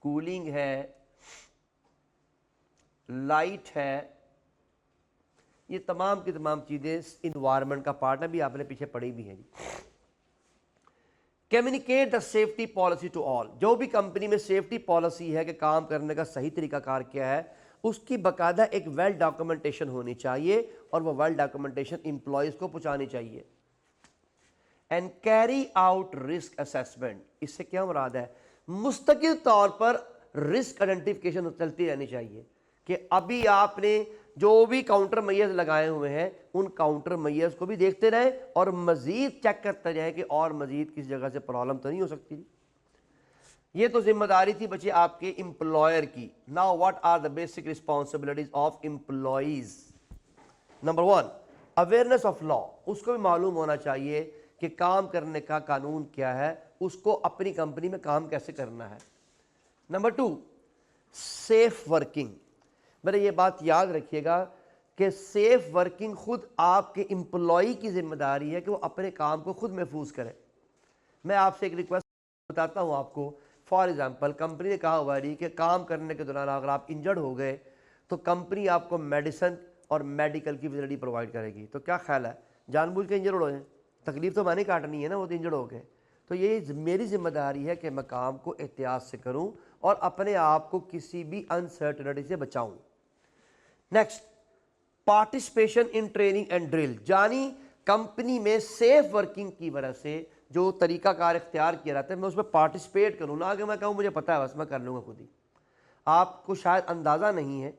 कूलिंग है, लाइट है, ये तमाम की तमाम चीज़ें इन्वायरमेंट का पार्ट है, भी आपने पीछे पढ़ी भी है जी। Communicate the safety policy to all, जो भी कंपनी में सेफ्टी पॉलिसी है कि काम करने का सही तरीकाकार क्या है, उसकी बाकायदा एक वेल डॉक्यूमेंटेशन होनी चाहिए और वो वेल डॉक्यूमेंटेशन एम्प्लॉयज़ को पहुँचानी चाहिए। And carry out risk assessment, इससे क्या मुराद है, मुस्तकिल तौर पर रिस्क आइडेंटिफिकेशन चलती रहनी चाहिए कि अभी आपने जो भी काउंटर मैयर्स लगाए हुए हैं उन काउंटर मैयर्स को भी देखते रहें और मजीद चेक करते रहें कि और मजीद किस जगह से प्रॉब्लम तो नहीं हो सकती। ये तो जिम्मेदारी थी बच्चे आपके एम्प्लॉयर की। Now what are the basic responsibilities of employees. Number 1, awareness of law, उसको भी मालूम होना चाहिए कि काम करने का कानून क्या है, उसको अपनी कंपनी में काम कैसे करना है। Number 2, safe working. मेरे ये बात याद रखिएगा कि सेफ वर्किंग खुद आपके एम्प्लॉई की जिम्मेदारी है कि वो अपने काम को खुद महफूज करें। मैं आपसे एक रिक्वेस्ट बताता हूँ आपको। फॉर एग्जांपल, कंपनी ने कहा हुआ है कि काम करने के दौरान अगर आप इंजर्ड हो गए तो कंपनी आपको मेडिसिन और मेडिकल की फैसिलिटी प्रोवाइड करेगी। तो क्या ख्याल है, जानबूझ के इंजर्ड हो जाए, तकलीफ तो मैंने काटनी है ना, वो तो इंजर्ड हो गए। तो ये मेरी जिम्मेदारी है कि मैं काम को एहतियात से करूँ और अपने आप को किसी भी अनसर्टनिटी से बचाऊँ। Next, participation in training and drill, यानी कंपनी में सेफ वर्किंग की वजह से जो तरीकाकार इख्तियार किया जाता है मैं उसमें पार्टिसिपेट करूँ, ना कि मैं कहूँ मुझे पता है बस मैं कर लूँगा खुद ही। आपको शायद अंदाज़ा नहीं है,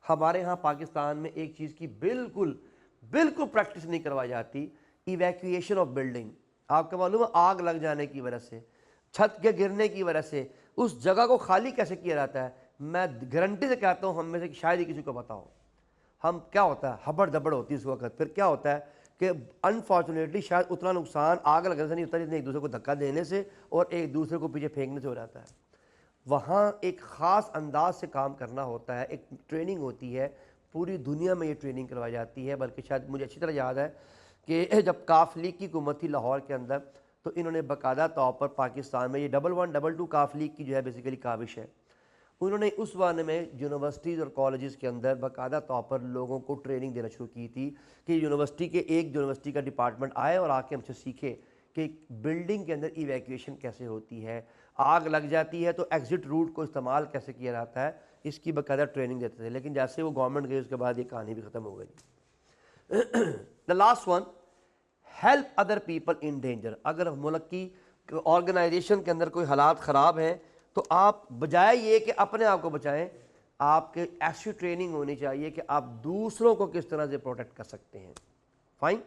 हमारे यहाँ पाकिस्तान में एक चीज़ की बिल्कुल प्रैक्टिस नहीं करवाई जाती, इवैक्यूएशन ऑफ बिल्डिंग। आपको मालूम है, आग लग जाने की वजह से, छत के गिरने की वजह से उस जगह को खाली कैसे किया जाता है। मैं गारंटी से कहता हूँ हम में से शायद ही किसी को पता हो। हम क्या होता है हबड़ दबड़ होती है उस वक्त, फिर क्या होता है कि अनफॉर्चुनेटली शायद उतना नुकसान आग लगने से नहीं होता जितने एक दूसरे को धक्का देने से और एक दूसरे को पीछे फेंकने से हो जाता है। वहाँ एक ख़ास अंदाज से काम करना होता है, एक ट्रेनिंग होती है, पूरी दुनिया में ये ट्रेनिंग करवाई जाती है। बल्कि शायद मुझे अच्छी तरह याद है कि जब काफ लीग की हुकूमत थी लाहौर के अंदर, तो इन्होंने बाकायदा तौर पर पाकिस्तान में ये 1112 काफ लीग की जो है बेसिकली काविश है, उन्होंने उस वाले में यूनिवर्सिटीज़ और कॉलेजेस के अंदर बाकायदा तौर पर लोगों को ट्रेनिंग देना शुरू की थी कि यूनिवर्सिटी का डिपार्टमेंट आए और आके हमसे सीखे कि बिल्डिंग के अंदर इवैक्यूएशन कैसे होती है, आग लग जाती है तो एग्ज़िट रूट को इस्तेमाल कैसे किया जाता है, इसकी बाकायदा ट्रेनिंग देते थे। लेकिन जैसे वो गवर्नमेंट गई उसके बाद ये कहानी भी ख़त्म हो गई। The last one, help other people in danger. अगर मुल्क की ऑर्गेनाइजेशन के अंदर कोई हालात ख़राब हैं तो आप बजाय ये कि अपने आप को बचाएं, आपके ऐसी ट्रेनिंग होनी चाहिए कि आप दूसरों को किस तरह से प्रोटेक्ट कर सकते हैं। फाइन,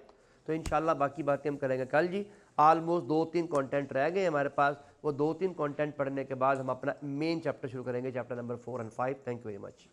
तो इंशाल्लाह बाकी बातें हम करेंगे कल जी। ऑलमोस्ट 2-3 कंटेंट रह गए हमारे पास, वो 2-3 कंटेंट पढ़ने के बाद हम अपना मेन चैप्टर शुरू करेंगे, चैप्टर नंबर 4 और 5। Thank you very much.